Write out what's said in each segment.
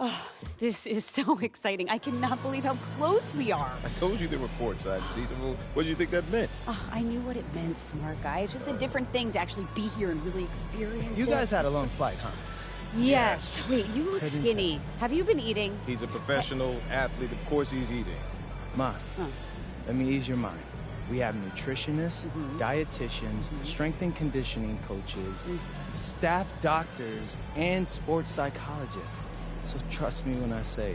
Oh, this is so exciting. I cannot believe how close we are. I told you there were courtside seats. What do you think that meant? Oh, I knew what it meant, smart guy. It's just a different thing to actually be here and really experience it. You guys had a long flight, huh? Yes. Wait, you look skinny. Have you been eating? He's a professional athlete. Of course he's eating. Ma, let me ease your mind. We have nutritionists, dietitians, strength and conditioning coaches, staff doctors, and sports psychologists. So trust me when I say,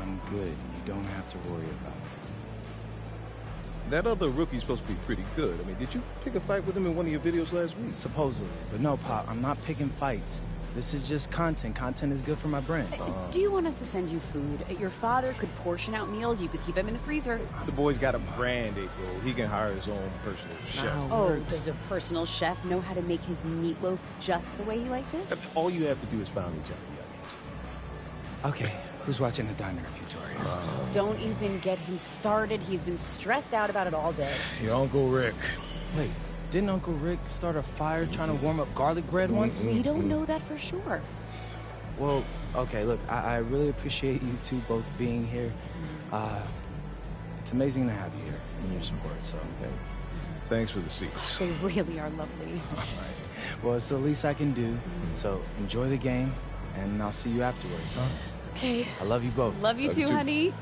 I'm good. You don't have to worry about it. That other rookie's supposed to be pretty good. I mean, did you pick a fight with him in one of your videos last week? Supposedly. But no, Pop, I'm not picking fights. This is just content. Content is good for my brand. Do you want us to send you food? Your father could portion out meals. You could keep them in the freezer. The boy's got a brand, April. He can hire his own personal chef. Oh, does a personal chef know how to make his meatloaf just the way he likes it? All you have to do is finally jump the onions. Okay, who's watching the diner if you Don't even get him started. He's been stressed out about it all day. Your Uncle Rick. Wait, didn't Uncle Rick start a fire trying to warm up garlic bread once? We don't know that for sure. Well, okay, look, I really appreciate you two both being here. It's amazing to have you here and your support, so thanks for the seats. They really are lovely. All right. Well, it's the least I can do, so enjoy the game, and I'll see you afterwards, huh? Okay. I love you both. Love you too, honey.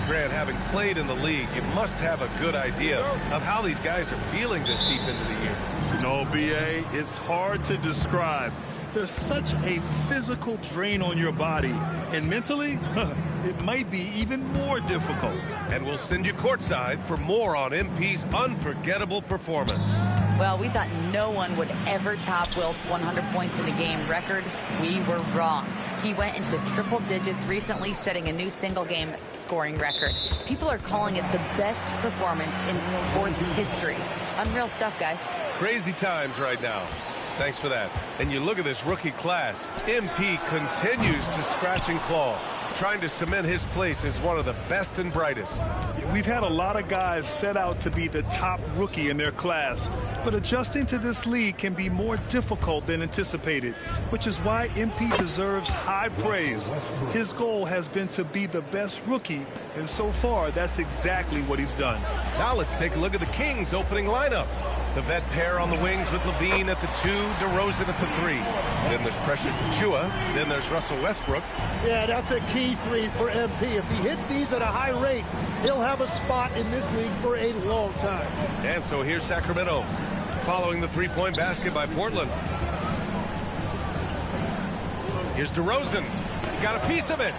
Grant, having played in the league, you must have a good idea of how these guys are feeling this deep into the year. No, B.A., it's hard to describe. There's such a physical drain on your body, and mentally, it might be even more difficult. And we'll send you courtside for more on MP's unforgettable performance. Well, we thought no one would ever top Wilt's 100 points in a game record. We were wrong. He went into triple digits recently, setting a new single-game scoring record. People are calling it the best performance in sports history. Unreal stuff, guys. Crazy times right now. Thanks for that. And you look at this rookie class. MP continues to scratch and claw, trying to cement his place as one of the best and brightest. We've had a lot of guys set out to be the top rookie in their class, but adjusting to this league can be more difficult than anticipated, which is why MP deserves high praise. His goal has been to be the best rookie, and so far, that's exactly what he's done. Now let's take a look at the Kings' opening lineup. The vet pair on the wings with Levine at the 2, DeRozan at the 3. Then there's Precious Achiuwa. Then there's Russell Westbrook. Yeah, that's a key 3 for MP. If he hits these at a high rate, he'll have a spot in this league for a long time. And so here's Sacramento, following the three-point basket by Portland. Here's DeRozan. He got a piece of it.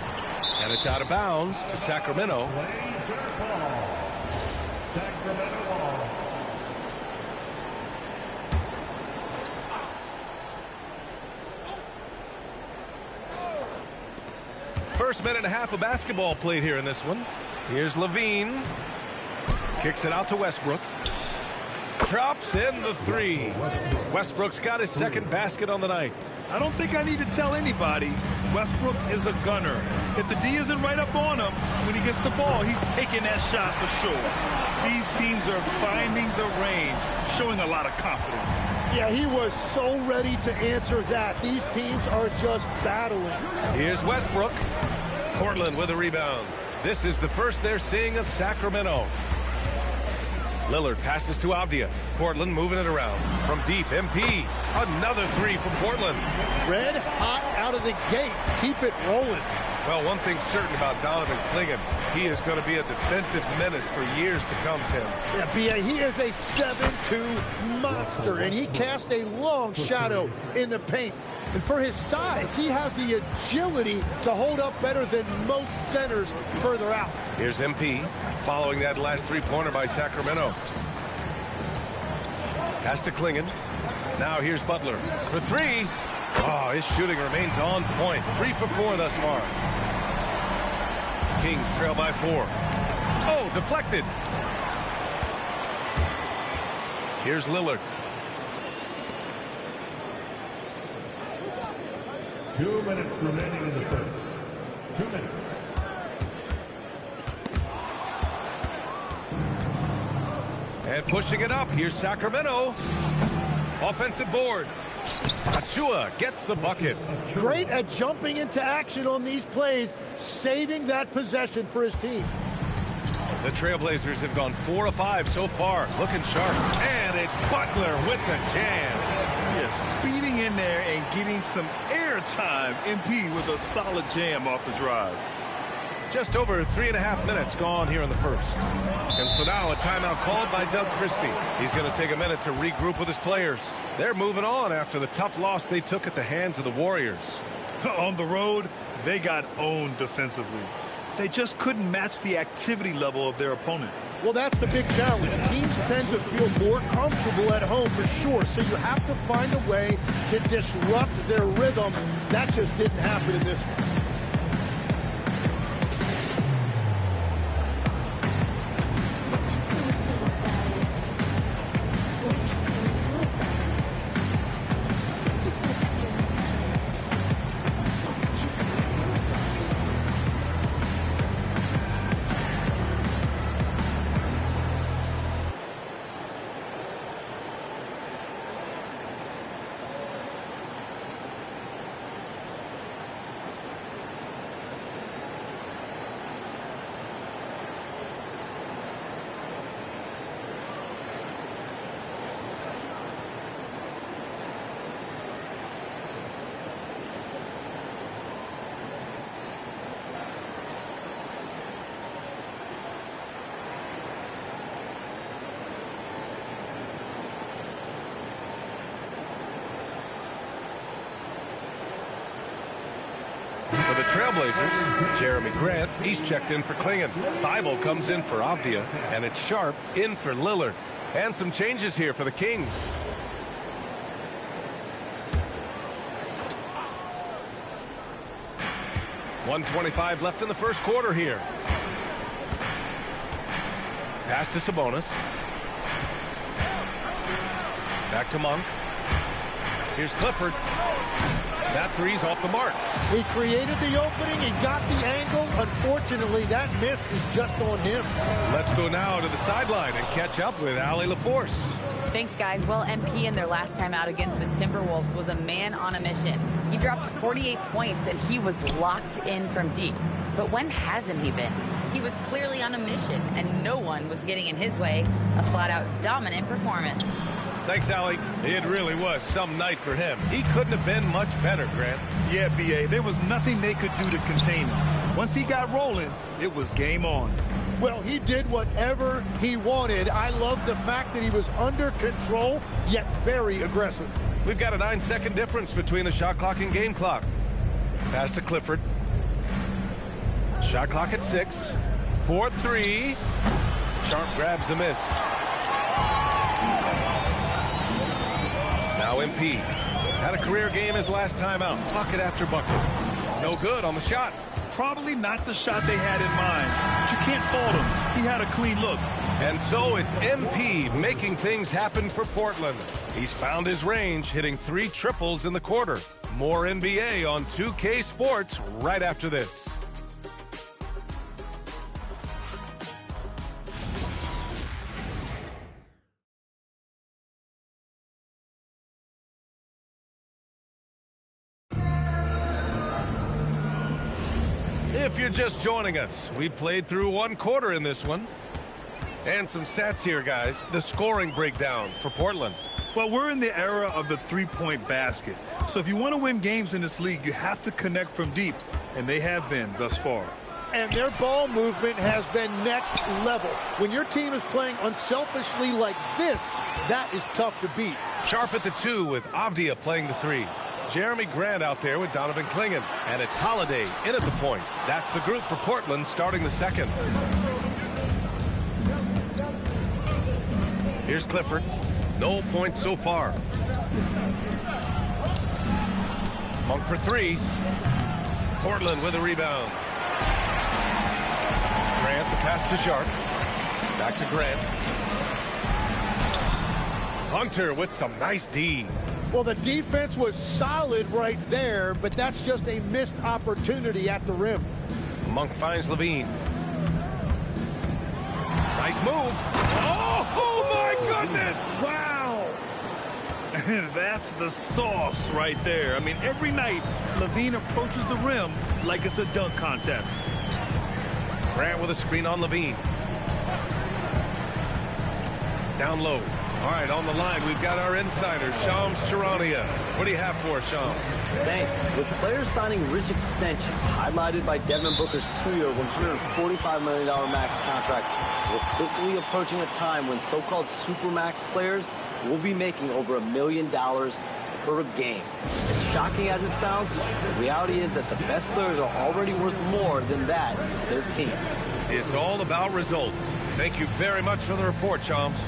And it's out of bounds to Sacramento. First minute and a half of basketball played here in this one. Here's Levine. Kicks it out to Westbrook. Drops in the 3. Westbrook's got his second basket on the night. I don't think I need to tell anybody, Westbrook is a gunner. If the D isn't right up on him, when he gets the ball, he's taking that shot for sure. These teams are finding the range, showing a lot of confidence. Yeah, he was so ready to answer that. These teams are just battling. Here's Westbrook. Portland with a rebound. This is the first they're seeing of Sacramento. Lillard passes to Avdia. Portland moving it around. From deep, MP. Another 3 from Portland. Red hot out of the gates. Keep it rolling. Well, one thing's certain about Donovan Clingan. He is going to be a defensive menace for years to come, Tim. Yeah, B.A., he is a 7'2" monster, and he casts a long shadow in the paint. And for his size, he has the agility to hold up better than most centers further out. Here's MP following that last three-pointer by Sacramento. Pass to Clingan. Now here's Butler for 3. Oh, his shooting remains on point. 3 for 4 thus far. Kings trail by 4. Oh, deflected. Here's Lillard. 2 minutes remaining in the first. 2 minutes. And pushing it up, here's Sacramento. Offensive board. Achua gets the bucket. Great at jumping into action on these plays, saving that possession for his team. The Trailblazers have gone 4 of 5 so far, looking sharp. And it's Butler with the jam. Yes, speeding in there and getting some air time. MP with a solid jam off the drive. Just over 3.5 minutes gone here in the first. And so now a timeout called by Doug Christie. He's going to take a minute to regroup with his players. They're moving on after the tough loss they took at the hands of the Warriors. On the road, they got owned defensively. They just couldn't match the activity level of their opponent. Well, that's the big challenge. Teams tend to feel more comfortable at home for sure, so you have to find a way to disrupt their rhythm. That just didn't happen in this one. For the Trailblazers, Jeremy Grant, he's checked in for Klingon. Thibault comes in for Avdia, and it's Sharp in for Lillard. And some changes here for the Kings. .125 left in the first quarter here. Pass to Sabonis. Back to Monk. Here's Clifford. That three's off the mark. He created the opening, he got the angle. Unfortunately, that miss is just on him. Let's go now to the sideline and catch up with Allie LaForce. Thanks, guys. Well, MP in their last time out against the Timberwolves was a man on a mission. He dropped 48 points, and he was locked in from deep. But when hasn't he been? He was clearly on a mission, and no one was getting in his way. A flat-out dominant performance. Thanks, Allie. It really was some night for him. He couldn't have been much better, Grant. Yeah, B.A., there was nothing they could do to contain him. Once he got rolling, it was game on. Well, he did whatever he wanted. I love the fact that he was under control, yet very aggressive. We've got a 9-second difference between the shot clock and game clock. Pass to Clifford. Shot clock at 6. 4-3. Sharp grabs the miss. Now MP. Had a career game his last time out. Bucket after bucket. No good on the shot. Probably not the shot they had in mind, but you can't fault him. He had a clean look. And so it's MP making things happen for Portland. He's found his range, hitting 3 triples in the quarter. More NBA on 2K Sports right after this. If you're just joining us, we played through 1 quarter in this one. And some stats here, guys. The scoring breakdown for Portland. Well, we're in the era of the three-point basket. So if you want to win games in this league, you have to connect from deep. And they have been thus far. And their ball movement has been next level. When your team is playing unselfishly like this, that is tough to beat. Sharp at the 2 with Avdia playing the 3. Jeremy Grant out there with Donovan Klingon. And it's Holiday in at the point. That's the group for Portland starting the second. Here's Clifford. No points so far. Monk for 3. Portland with a rebound. Grant, the pass to Sharp. Back to Grant. Hunter with some nice D. Well, the defense was solid right there, but that's just a missed opportunity at the rim. Monk finds Levine. Nice move. Oh my goodness! Wow! That's the sauce right there. I mean, every night, Levine approaches the rim like it's a dunk contest. Grant with a screen on Levine. Down low. All right, on the line, we've got our insider, Shams Charania. What do you have for us, Shams? Thanks. With players signing rich extensions, highlighted by Devin Booker's 2-year, $145 million max contract, we're quickly approaching a time when so-called supermax players will be making over $1 million per game. As shocking as it sounds, the reality is that the best players are already worth more than that to their teams. It's all about results. Thank you very much for the report, Shams.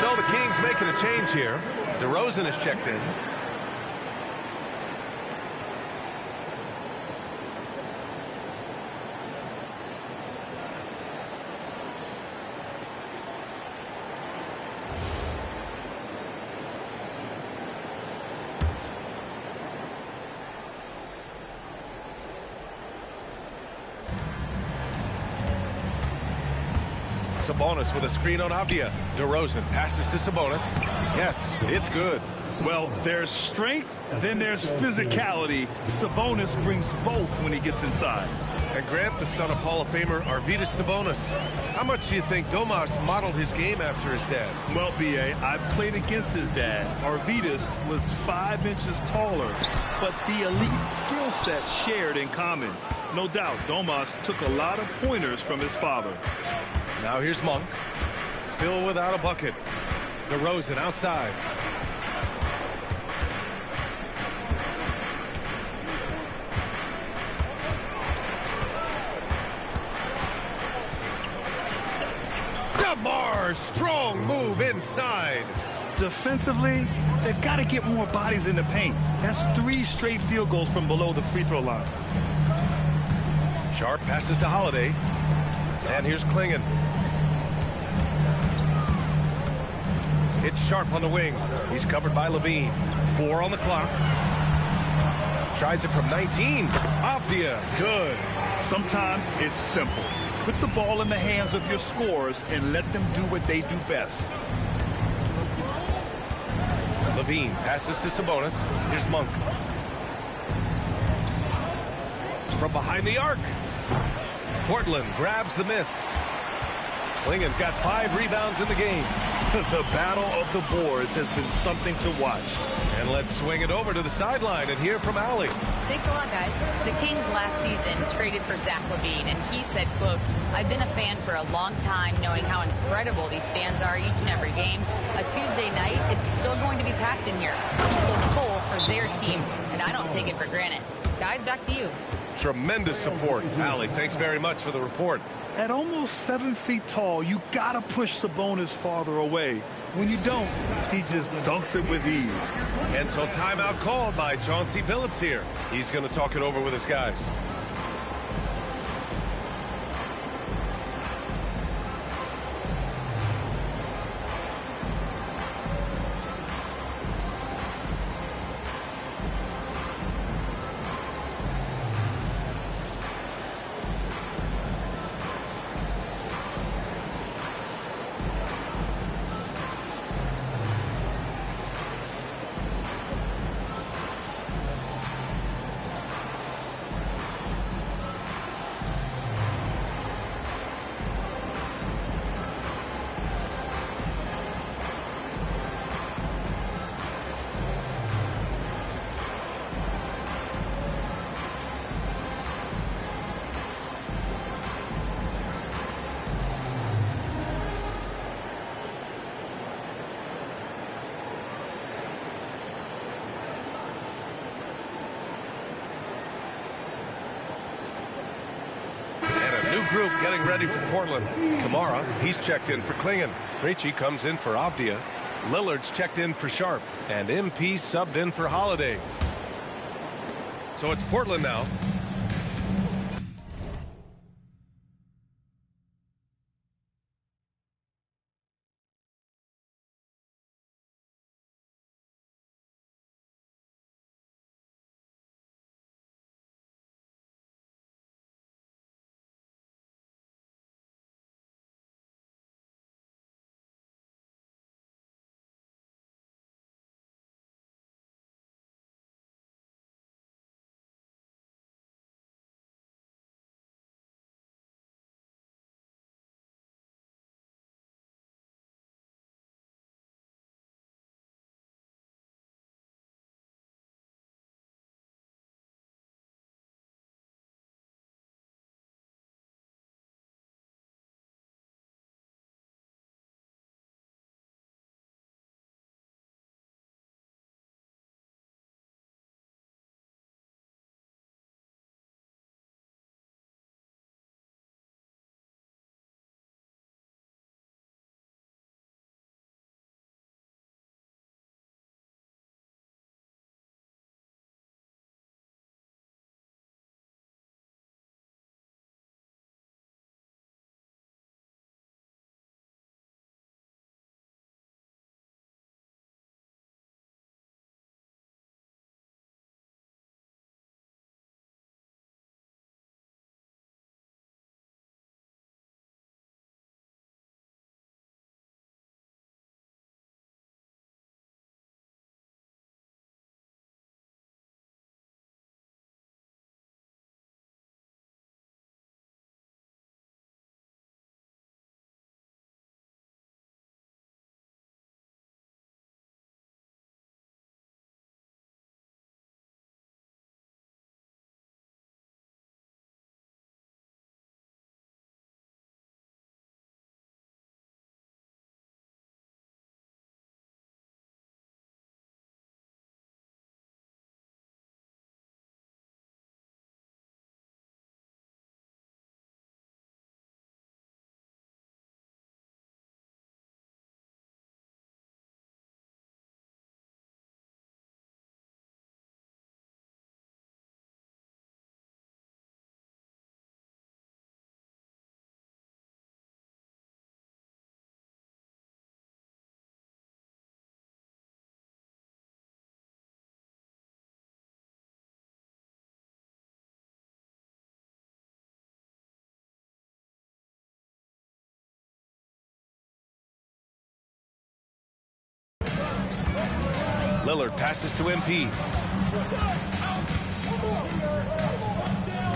So the Kings making a change here. DeRozan is checked in. Sabonis with a screen on Avdia. DeRozan passes to Sabonis. Yes, it's good. Well, there's strength, then there's physicality. Sabonis brings both when he gets inside. And Grant, the son of Hall of Famer Arvydas Sabonis. How much do you think Domas modeled his game after his dad? Well, B.A., I played against his dad. Arvydas was 5 inches taller, but the elite skill set shared in common. No doubt, Domas took a lot of pointers from his father. Now here's Monk. Still without a bucket. DeRozan outside. DeMar, strong move inside. Defensively, they've got to get more bodies in the paint. That's 3 straight field goals from below the free throw line. Sharp passes to Holiday. And here's Klingon. It's Sharp on the wing. He's covered by Levine. 4 on the clock. Tries it from 19. Avdia, good. Sometimes it's simple. Put the ball in the hands of your scorers and let them do what they do best. Levine passes to Sabonis. Here's Monk. From behind the arc. Portland grabs the miss. Klingon's got 5 rebounds in the game. The battle of the boards has been something to watch. And let's swing it over to the sideline and hear from Allie. Thanks a lot, guys. The Kings last season traded for Zach LaVine, and he said, quote, "I've been a fan for a long time, knowing how incredible these fans are each and every game. A Tuesday night, it's still going to be packed in here. People pull for their team, and I don't take it for granted." Guys, back to you. Tremendous support. Allie, thanks very much for the report. At almost 7 feet tall, you gotta push Sabonis farther away. When you don't, he just dunks it with ease. And so timeout called by Chauncey Billups here. He's going to talk it over with his guys. group getting ready for Portland. Kamara, he's checked in for Klingon. Ricci comes in for Avdia. Lillard's checked in for Sharp. And MP subbed in for Holiday. So it's Portland now. Lillard passes to MP.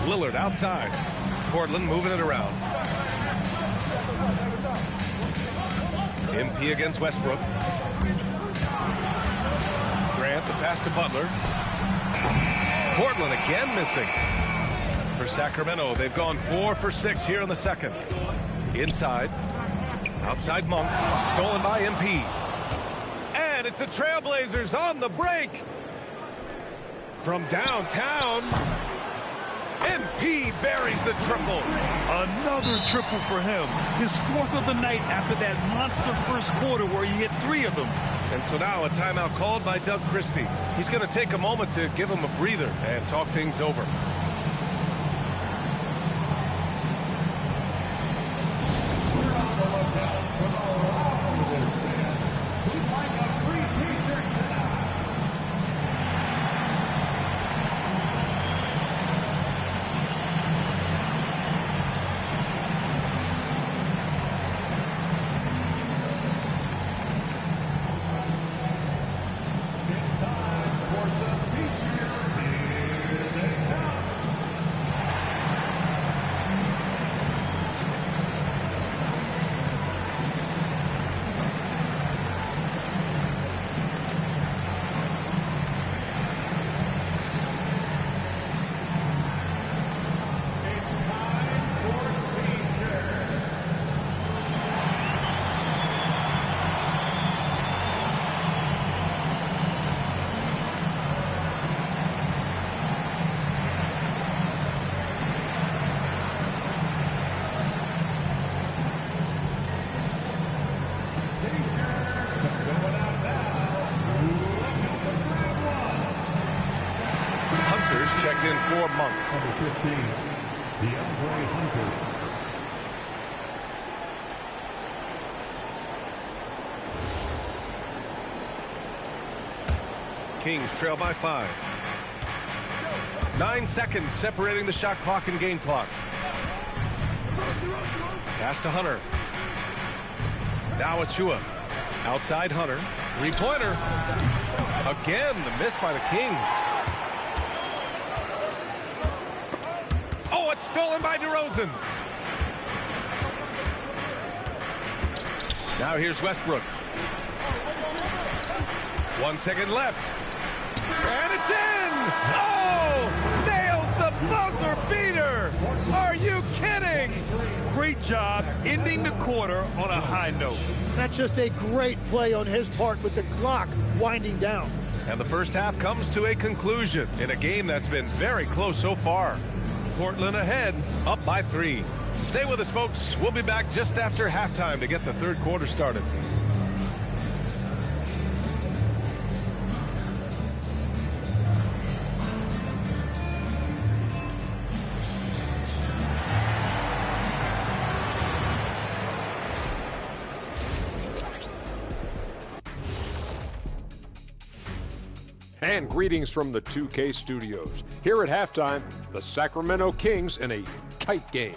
Lillard outside. Portland moving it around. MP against Westbrook. Grant, the pass to Butler. Portland again missing. For Sacramento, they've gone 4 for 6 here in the second. Inside. Outside Monk. Stolen by MP. And it's the Trailblazers on the break. From downtown, MP buries the triple. Another triple for him. His 4th of the night after that monster first quarter where he hit 3 of them. And so now a timeout called by Doug Christie. He's going to take a moment to give him a breather and talk things over. checked in for Monk. Number 15, DeAndre Hunter. Kings trail by 5. 9 seconds separating the shot clock and game clock. Pass to Hunter. Now Achua. Outside Hunter. Three-pointer. Again, the miss by the Kings. Oh, it's stolen by DeRozan. Now here's Westbrook. 1 second left. And it's in! Oh! Nails the buzzer beater! Are you kidding? Great job ending the quarter on a high note. That's just a great play on his part with the clock winding down. And the first half comes to a conclusion in a game that's been very close so far. Portland ahead, up by 3. Stay with us, folks. We'll be back just after halftime to get the third quarter started. And greetings from the 2K studios. Here at halftime, the Sacramento Kings in a tight game.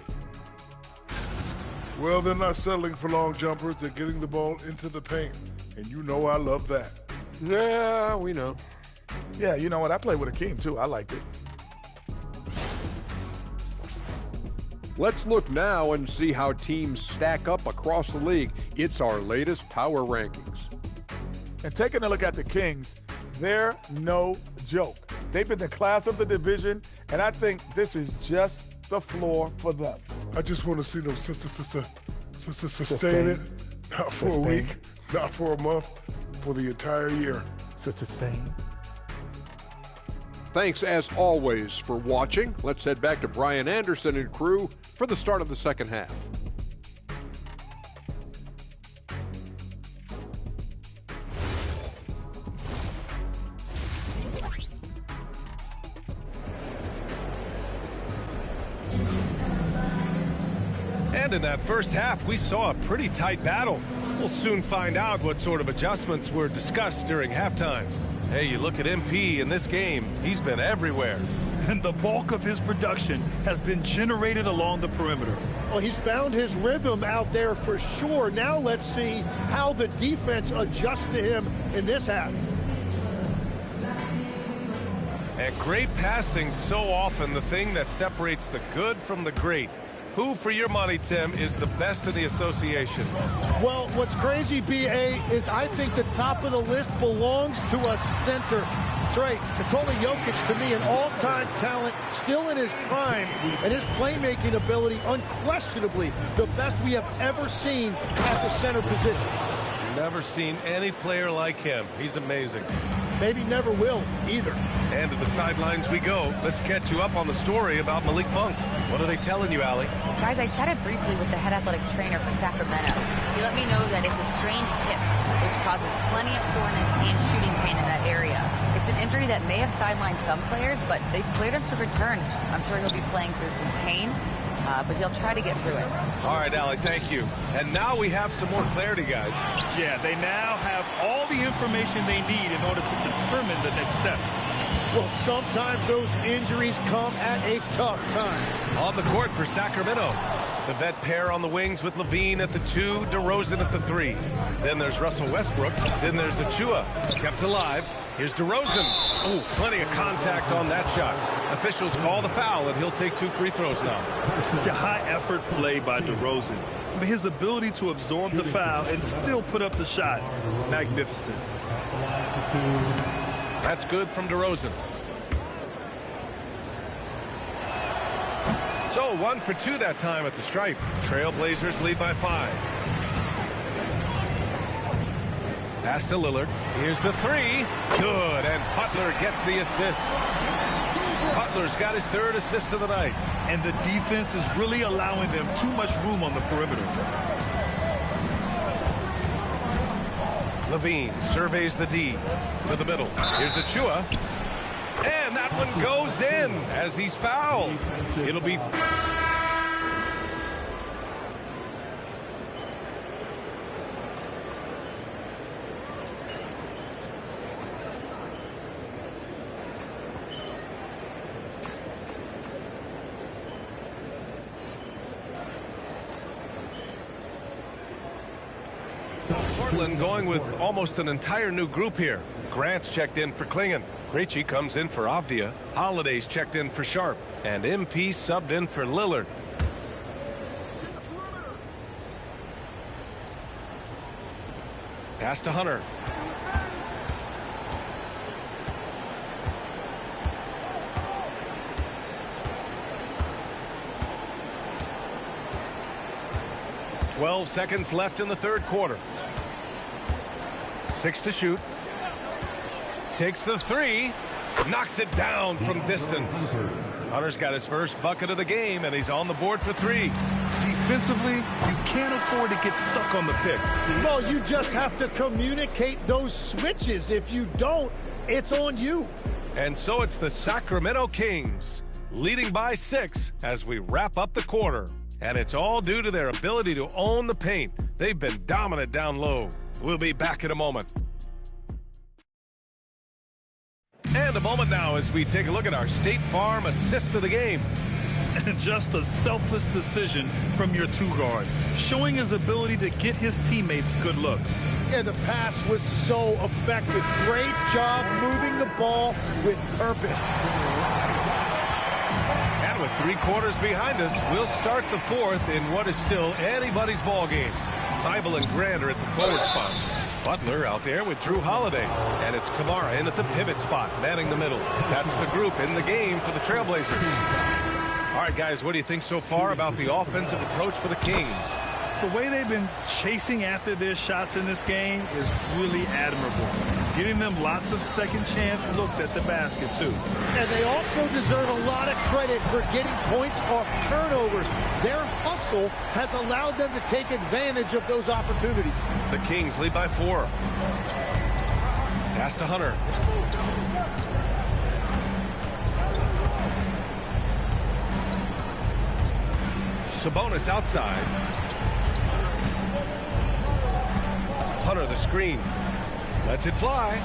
Well, they're not settling for long jumpers. They're getting the ball into the paint. And you know I love that. Yeah, we know. Yeah, you know what? I played with Akeem, too. I liked it. Let's look now and see how teams stack up across the league. It's our latest power rankings. And taking a look at the Kings, they're no joke. They've been the class of the division, and I think this is just the floor for them. I just want to see them sustain it. Not for a week, not for a month, for the entire year. Sustain. Thanks, as always, for watching. Let's head back to Brian Anderson and crew for the start of the second half. And in that first half, we saw a pretty tight battle. We'll soon find out what sort of adjustments were discussed during halftime. Hey, you look at MP in this game, he's been everywhere. And the bulk of his production has been generated along the perimeter. Well, he's found his rhythm out there for sure. Now let's see how the defense adjusts to him in this half. And great passing, so often the thing that separates the good from the great. Who, for your money, Tim, is the best in the association? Well, what's crazy, B.A., is I think the top of the list belongs to a center. Trey, Nikola Jokic, to me, an all-time talent, still in his prime, and his playmaking ability, unquestionably, the best we have ever seen at the center position. Never seen any player like him. He's amazing. Maybe never will, either. And to the sidelines we go. Let's catch you up on the story about Malik Monk. What are they telling you, Allie? Guys, I chatted briefly with the head athletic trainer for Sacramento. He let me know that it's a strained hip, which causes plenty of soreness and shooting pain in that area. It's an injury that may have sidelined some players, but they've cleared him to return. I'm sure he'll be playing through some pain, but he'll try to get through it. All right, Allie, thank you. And now we have some more clarity, guys. Yeah, they now have all the information they need in order to determine the next steps. Well, sometimes those injuries come at a tough time. On the court for Sacramento. The vet pair on the wings with Levine at the 2, DeRozan at the 3. Then there's Russell Westbrook. Then there's Achua. Kept alive. Here's DeRozan. Oh, plenty of contact on that shot. Officials call the foul, and he'll take 2 free throws now. The high-effort play by DeRozan. His ability to absorb the foul and still put up the shot. Magnificent. That's good from DeRozan. So 1 for 2 that time at the stripe. Trailblazers lead by 5. Pass to Lillard. Here's the 3. Good, and Butler gets the assist. Butler's got his 3rd assist of the night. And the defense is really allowing them too much room on the perimeter. Levine surveys the D to the middle. Here's Achua. And that one goes in as he's fouled. It'll be... Portland going with almost an entire new group here. Grant's checked in for Klingon. Krejci comes in for Avdia. Holiday's checked in for Sharp. And MP subbed in for Lillard. Pass to Hunter. "12 seconds left in the third quarter. 6 to shoot. Takes the three. Knocks it down from distance. Hunter's got his first bucket of the game, and he's on the board for 3. Defensively, you can't afford to get stuck on the pick. Well, you just have to communicate those switches. If you don't, it's on you. And so it's the Sacramento Kings leading by 6 as we wrap up the quarter. And it's all due to their ability to own the paint. They've been dominant down low. We'll be back in a moment. And a moment now as we take a look at our State Farm assist of the game. Just a selfless decision from your two-guard, showing his ability to get his teammates good looks. Yeah, the pass was so effective. Great job moving the ball with purpose. And with 3 quarters behind us, we'll start the fourth in what is still anybody's ball game. Thibault and Grant are at the forward spots. Butler out there with Drew Holiday. And it's Kamara in at the pivot spot, manning the middle. That's the group in the game for the Trailblazers. All right, guys, what do you think so far about the offensive approach for the Kings? The way they've been chasing after their shots in this game is really admirable. Getting them lots of second chance looks at the basket, too. And they also deserve a lot of credit for getting points off turnovers. Their hustle has allowed them to take advantage of those opportunities. The Kings lead by 4. Pass to Hunter. Sabonis outside. Hunter the screen. Lets it fly.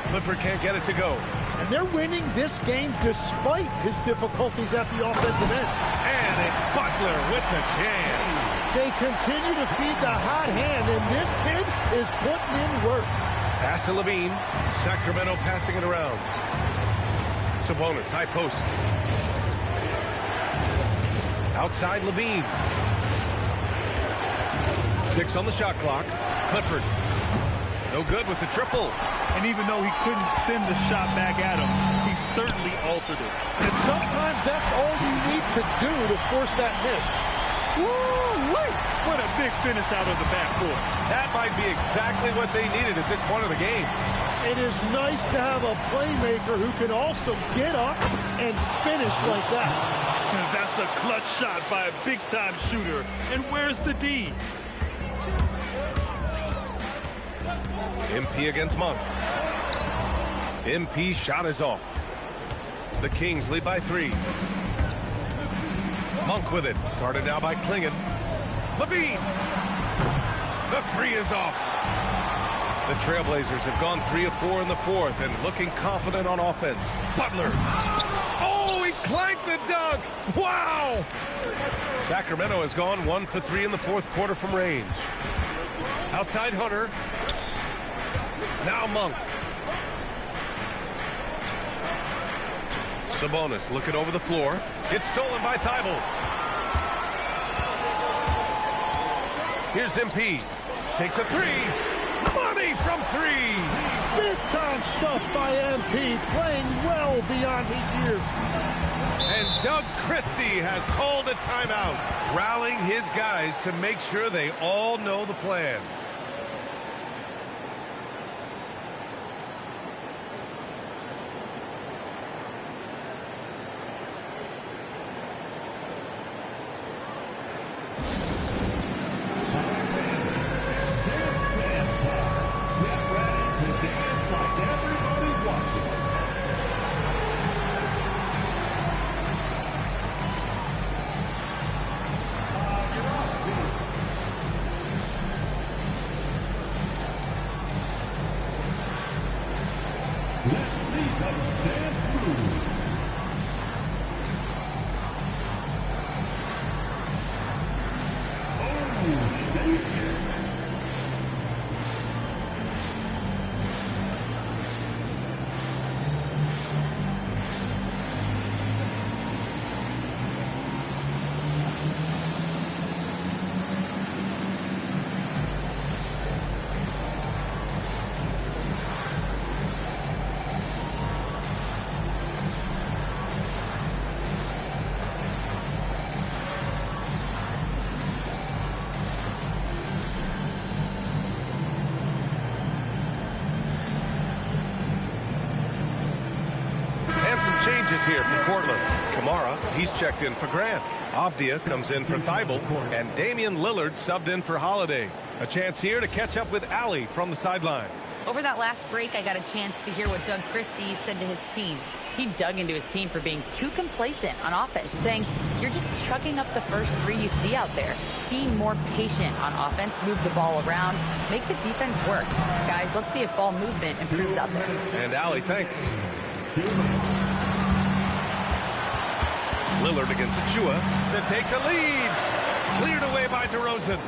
Clifford can't get it to go. And they're winning this game despite his difficulties at the offensive end. And it's Butler with the jam. They continue to feed the hot hand, and this kid is putting in work. Pass to Levine. Sacramento passing it around. Sabonis, high post. Outside Levine. 6 on the shot clock. Clifford. No good with the triple. And even though he couldn't send the shot back at him, he certainly altered it. And sometimes that's all you need to do to force that miss. Woo-wee! What a big finish out of the backcourt. That might be exactly what they needed at this point of the game. It is nice to have a playmaker who can also get up and finish like that. And that's a clutch shot by a big-time shooter. And where's the D? MP against Monk. MP shot is off. The Kings lead by 3. Monk with it. Guarded now by Klingon. Levine. The 3 is off. The Trailblazers have gone 3 of 4 in the fourth and looking confident on offense. Butler. Oh, he clanked the dunk. Wow. Sacramento has gone 1 for 3 in the fourth quarter from range. Outside Hunter. Now Monk. Sabonis looking over the floor. It's stolen by Thibault. Here's MP. Takes a 3. Money from 3. Big time stuff by MP. Playing well beyond his years. And Doug Christie has called a timeout, rallying his guys to make sure they all know the plan. Changes here for Portland. Kamara, he's checked in for Grant. Avdia comes in for Thibault, and Damian Lillard subbed in for Holiday. A chance here to catch up with Allie from the sideline. Over that last break, I got a chance to hear what Doug Christie said to his team. He dug into his team for being too complacent on offense, saying, you're just chucking up the first three you see out there. Be more patient on offense, move the ball around, make the defense work. Guys, let's see if ball movement improves out there. And Allie, thanks. Lillard against Achua to take the lead. Cleared away by DeRozan.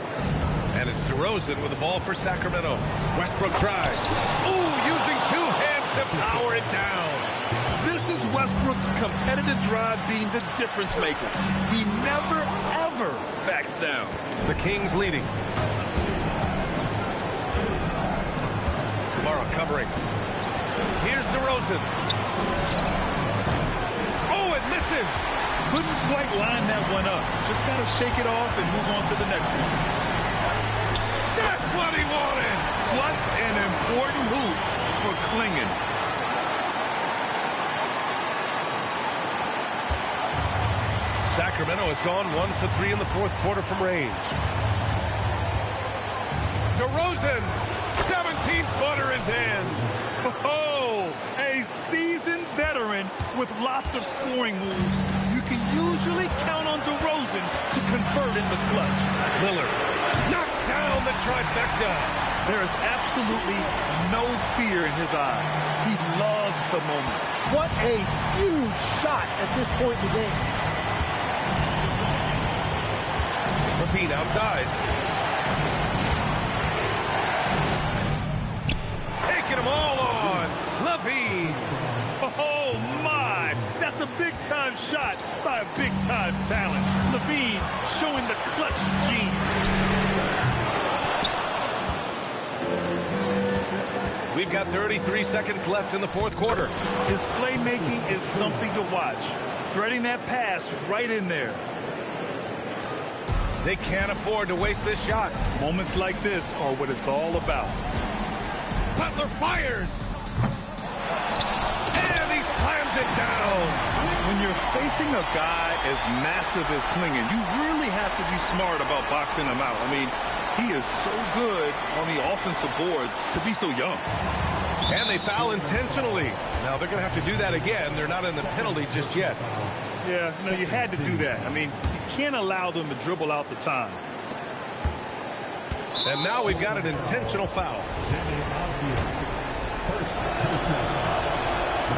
And it's DeRozan with the ball for Sacramento. Westbrook tries. Ooh, using two hands to power it down. This is Westbrook's competitive drive being the difference maker. He never, ever backs down. The Kings leading. Kamara covering. Here's DeRozan. Oh, it misses. Couldn't quite line that one up. Just got to shake it off and move on to the next one. That's what he wanted. What an important hoop for Klingon. Sacramento has gone 1 for 3 in the fourth quarter from range. DeRozan, 17-footer is in. Oh, a seasoned veteran with lots of scoring moves. You can usually count on DeRozan to convert in the clutch. Lillard knocks down the trifecta. There is absolutely no fear in his eyes. He loves the moment. What a huge shot at this point in the game. Levine outside. Taking them all on. Levine. Oh, my. That's a big-time shot by a big-time talent. Levine showing the clutch gene. We've got 33 seconds left in the fourth quarter. His playmaking is something to watch. Threading that pass right in there. They can't afford to waste this shot. Moments like this are what it's all about. Butler fires. And he slams it down. When you're facing a guy as massive as Klingon, you really have to be smart about boxing him out. I mean, he is so good on the offensive boards to be so young. And they foul intentionally. Now they're going to have to do that again. They're not in the penalty just yet. Yeah, no, you had to do that. I mean, you can't allow them to dribble out the time. And now we've got an intentional foul.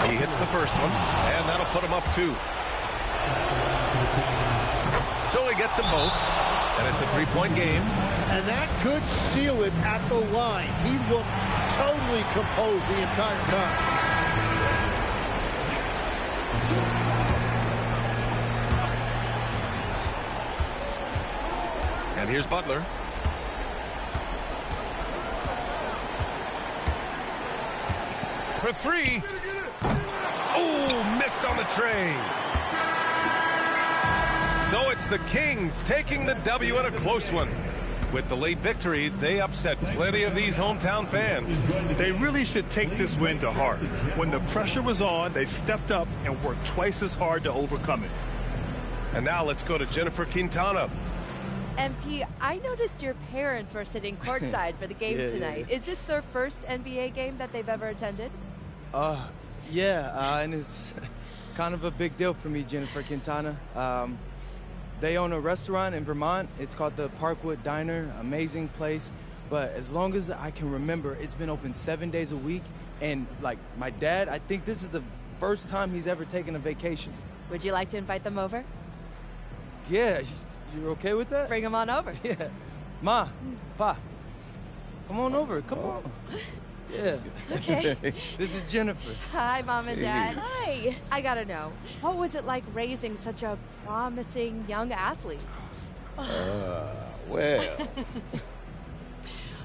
He hits the first one, and that'll put him up 2. So he gets them both, and it's a 3-point game. And that could seal it at the line. He looked totally composed the entire time. And here's Butler. For 3. Oh, missed on the tray. So it's the Kings taking the W in a close one. With the late victory, they upset plenty of these hometown fans. They really should take this win to heart. When the pressure was on, they stepped up and worked twice as hard to overcome it. And now let's go to Jennifer Quintana. MP, I noticed your parents were sitting courtside for the game tonight. Yeah. Is this their first NBA game that they've ever attended? And it's kind of a big deal for me, Jennifer Quintana. They own a restaurant in Vermont. It's called the Parkwood Diner. Amazing place. But as long as I can remember, it's been open 7 days a week. And, like, my dad, I think this is the first time he's ever taken a vacation. Would you like to invite them over? Yeah, you're okay with that? Bring them on over. Yeah. Ma, Pa, come on over. Come on. Yeah. Okay. This is Jennifer. Hi, Mom and Dad. Hi. I gotta know, what was it like raising such a promising young athlete? Well.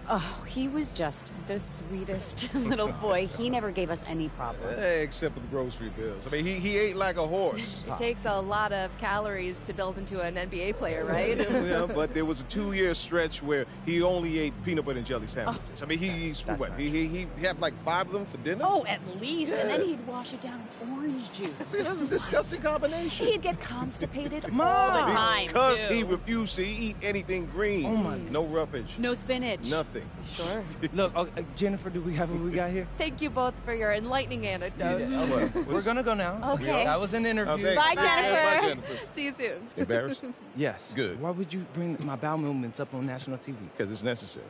Oh, he was just the sweetest little boy. He never gave us any problem. Except for the grocery bills. I mean, he ate like a horse. It takes a lot of calories to build into an NBA player, right? Yeah, but there was a 2-year stretch where he only ate peanut butter and jelly sandwiches. I mean, he had like 5 of them for dinner? Oh, at least. Yeah. And then he'd wash it down with orange juice. That's a disgusting combination. He'd get constipated all the time, because he refused to eat anything green. Oh, my. No roughage. No spinach. Nothing. Sure. Look, Jennifer, do we have what we got here? Thank you both for your enlightening anecdotes. Yeah. We're gonna go now. Okay. That was an interview. Bye, Jennifer. Bye, Jennifer. See you soon. Embarrassed? Yes. Good. Why would you bring my bowel movements up on national TV? Because it's necessary.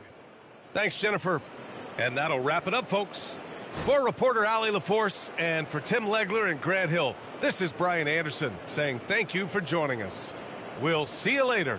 Thanks, Jennifer. And that'll wrap it up, folks. For reporter Allie LaForce and for Tim Legler and Grant Hill, this is Brian Anderson saying thank you for joining us. We'll see you later.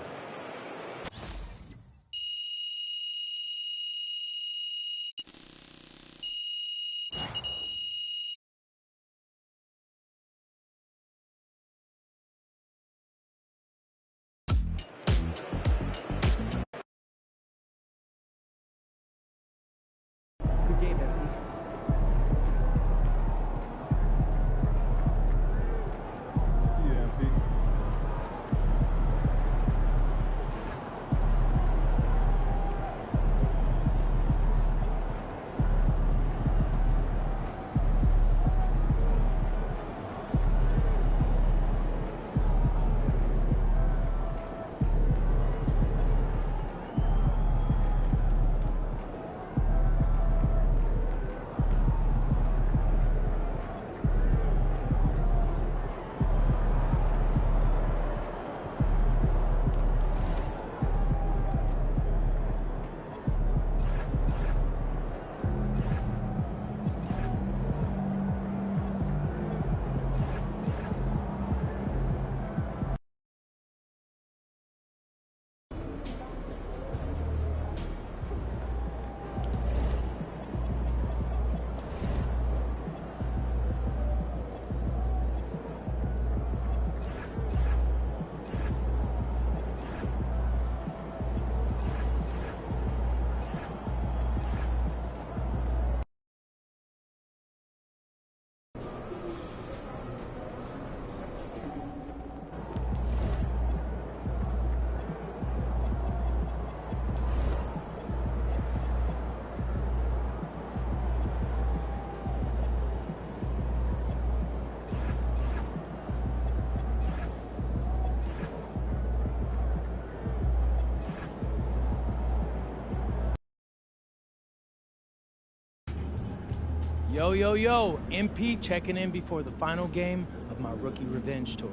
Yo, yo, yo, MP checking in before the final game of my rookie revenge tour.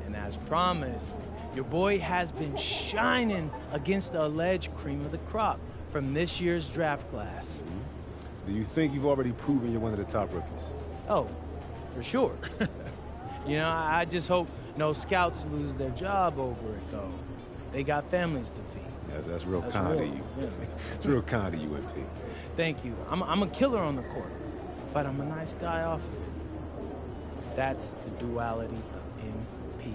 And as promised, your boy has been shining against the alleged cream of the crop from this year's draft class. Do you think you've already proven you're one of the top rookies? Oh, for sure. You know, I just hope no scouts lose their job over it, though. They got families to feed. That's real kind of you. Yeah. It's real kind of you, MP. Thank you. I'm a killer on the court, but I'm a nice guy off of it. That's the duality of MP.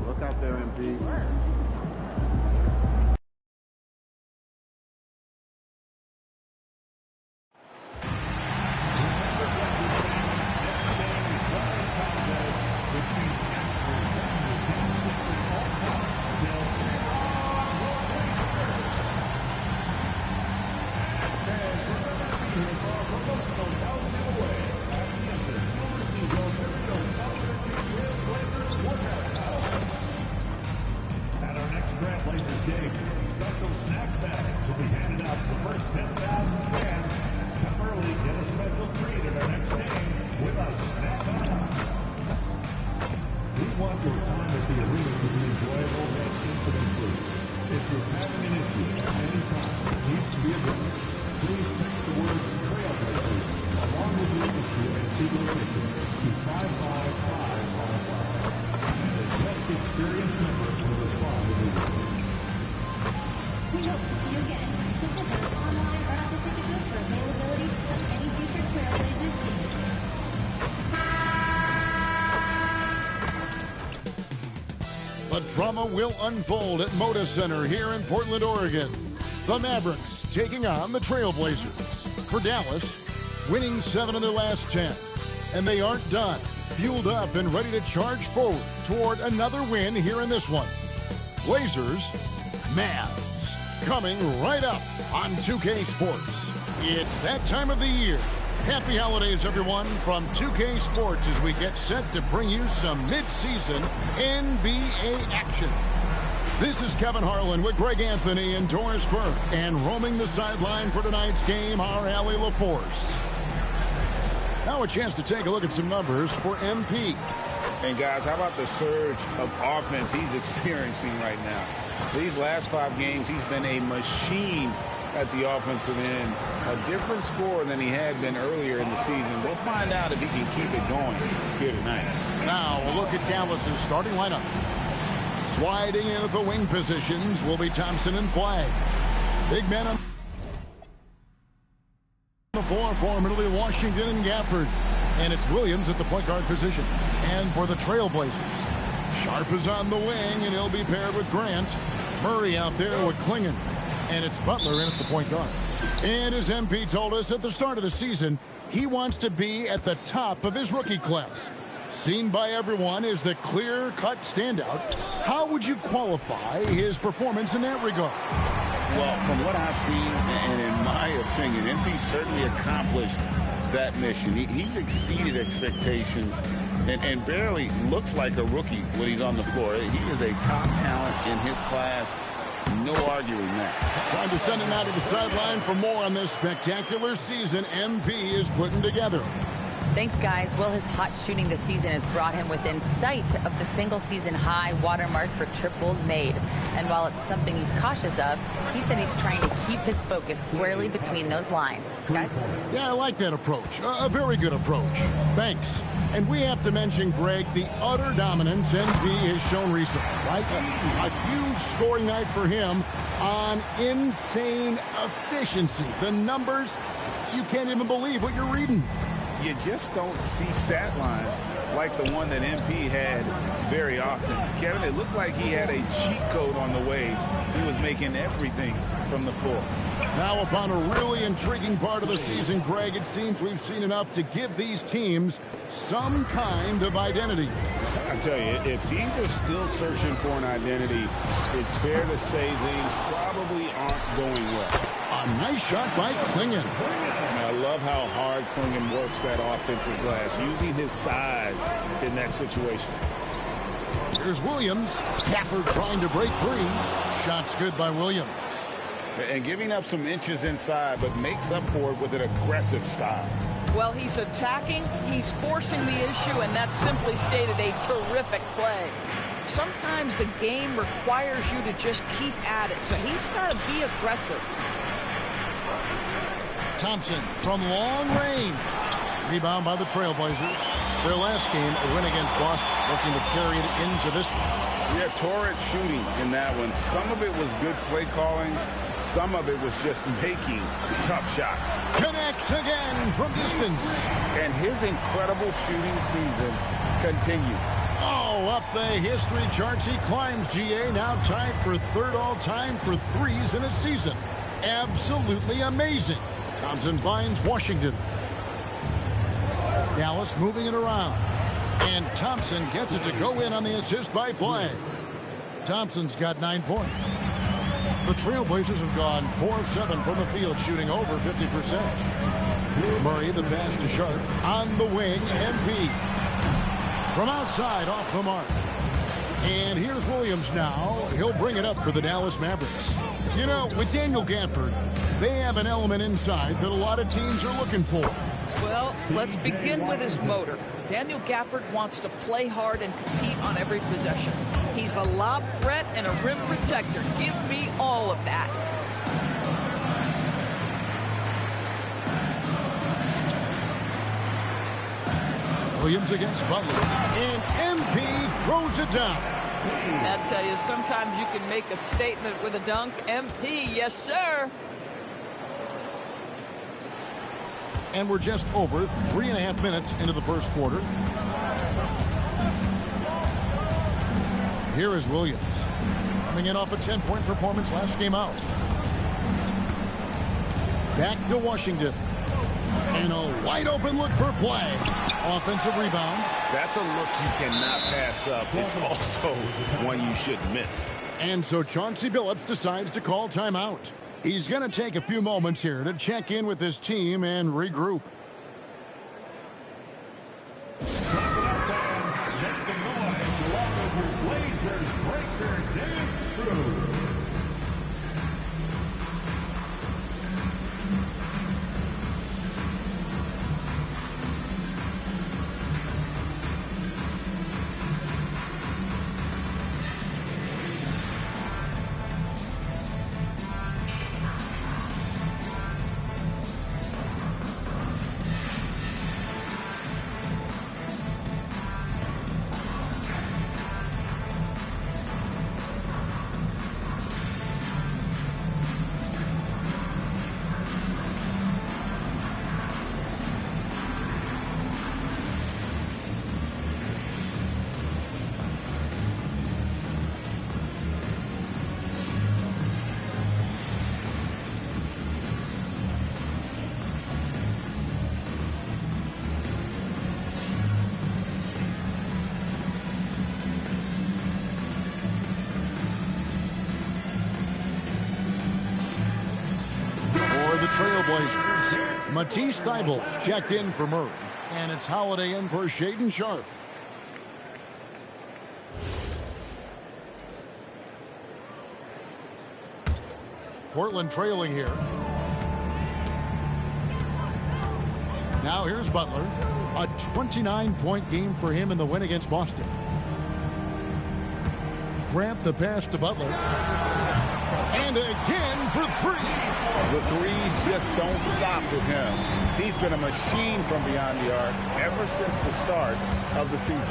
Look out there, MP. At our next Trailblazers game, special snack bags will be handed out to the first 10,000 fans. Come early, get a special treat at our next game with a snack bag. We want your time at the arena to be enjoyable and incident-free. If you're having an issue at any time that needs to be addressed, please text the word Trailblazers along with your issue and city location to 55555. And a guest experience member will respond immediately. We hope to see you again. So visit us online or at the ticket booth for availability of any future Trailblazers tickets. The drama will unfold at Moda Center here in Portland, Oregon. The Mavericks taking on the Trailblazers. For Dallas, winning 7 of their last 10. And they aren't done. Fueled up and ready to charge forward toward another win here in this one. Blazers, Mavs. Coming right up on 2K Sports. It's that time of the year. Happy holidays, everyone, from 2K Sports as we get set to bring you some mid-season NBA action. This is Kevin Harlan with Greg Anthony and Doris Burke, and roaming the sideline for tonight's game, our Allie LaForce. Now a chance to take a look at some numbers for MP. And guys, how about the surge of offense he's experiencing right now? These last 5 games, he's been a machine at the offensive end. A different score than he had been earlier in the season. We'll find out if he can keep it going here tonight. Now a look at Dallas's starting lineup. Sliding in at the wing positions will be Thompson and Flagg. Big men on the floor for Middle Washington and Gafford. And it's Williams at the point guard position. And for the Trailblazers, Sharp is on the wing, and he'll be paired with Grant. Murray out there with Klingon. And it's Butler in at the point guard. And as MP told us at the start of the season, he wants to be at the top of his rookie class. Seen by everyone as the clear-cut standout. How would you qualify his performance in that regard? Well, from what I've seen, and in my opinion, MP certainly accomplished that mission. He's exceeded expectations and barely looks like a rookie when he's on the floor. He is a top talent in his class. No arguing that. Time to send him out to the sideline for more on this spectacular season MP is putting together. Thanks, guys. Well, his hot shooting this season has brought him within sight of the single-season high watermark for triples made. And while it's something he's cautious of, he said he's trying to keep his focus squarely between those lines. Guys? Yeah, I like that approach. A very good approach. Thanks. And we have to mention, Greg, the utter dominance MP has shown recently, right? A huge scoring night for him on insane efficiency. The numbers, you can't even believe what you're reading. You just don't see stat lines like the one that MP had very often. Kevin, it looked like he had a cheat code on the way. He was making everything from the floor. Now upon a really intriguing part of the season, Greg, it seems we've seen enough to give these teams some kind of identity. I tell you, if teams are still searching for an identity, it's fair to say things probably aren't going well. A nice shot by Klingon. I love how hard Klingon works that offensive glass, using his size in that situation. Here's Williams. Gafford trying to break free. Shot's good by Williams. And giving up some inches inside, but makes up for it with an aggressive style. Well, he's attacking, he's forcing the issue, and that's simply stated a terrific play. Sometimes the game requires you to just keep at it, so he's got to be aggressive. Thompson from long range. Rebound by the Trailblazers. Their last game, a win against Boston, looking to carry it into this one. Yeah, torrid shooting in that one. Some of it was good play calling. Some of it was just making tough shots. Connects again from distance. And his incredible shooting season continued. Oh, up the history charts he climbs, GA. Now tied for third all-time for threes in a season. Absolutely amazing. Thompson finds Washington. Dallas moving it around. And Thompson gets it to go in on the assist by Flagg. Thompson's got 9 points. The Trailblazers have gone 4 of 7 from the field, shooting over 50%. Murray, the pass to Sharp. On the wing, MP. From outside, off the mark. And here's Williams now. He'll bring it up for the Dallas Mavericks. You know, with Daniel Gafford, they have an element inside that a lot of teams are looking for. Well, let's begin with his motor. Daniel Gafford wants to play hard and compete on every possession. He's a lob threat and a rim protector. Give me all of that. Williams against Butler. And MP throws it down. I tell you, sometimes you can make a statement with a dunk. MP, yes, sir. And we're just over 3.5 minutes into the first quarter. Here is Williams, coming in off a 10-point performance last game out. Back to Washington. And a wide open look for Flagg. Offensive rebound. That's a look you cannot pass up. It's also one you shouldn't miss. And so Chauncey Billups decides to call timeout. He's going to take a few moments here to check in with his team and regroup. Trailblazers. Matisse Thybulle checked in for Murray. And it's Holiday in for Shaedon Sharpe. Portland trailing here. Now here's Butler. A 29-point game for him in the win against Boston. Grant the pass to Butler. And again for three. The threes just don't stop with him. He's been a machine from beyond the arc ever since the start of the season.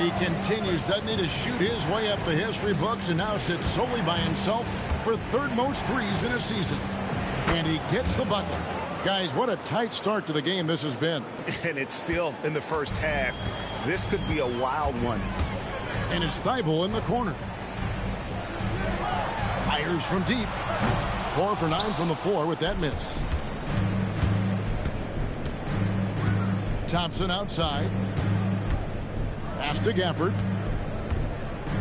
He continues, doesn't he, to shoot his way up the history books and now sits solely by himself for third most threes in a season. And he gets the bucket. Guys, what a tight start to the game this has been. And it's still in the first half. This could be a wild one. And it's Thybulle in the corner. Fires from deep. 4 for 9 from the floor with that miss. Thompson outside. Pass to Gafford.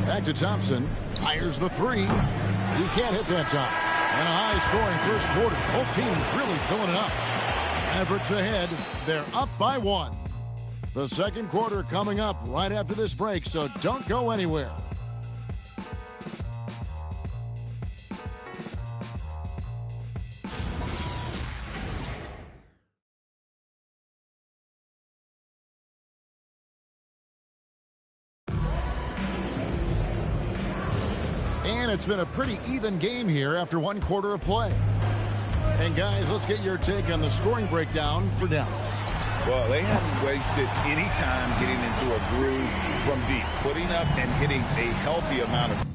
Back to Thompson. Fires the three. He can't hit that time. And a high-scoring first quarter. Both teams really filling it up. Mavericks ahead. They're up by 1. The second quarter coming up right after this break, so don't go anywhere. And it's been a pretty even game here after 1 quarter of play. And guys, let's get your take on the scoring breakdown for Dallas. Well, they haven't wasted any time getting into a groove from deep, putting up and hitting a healthy amount of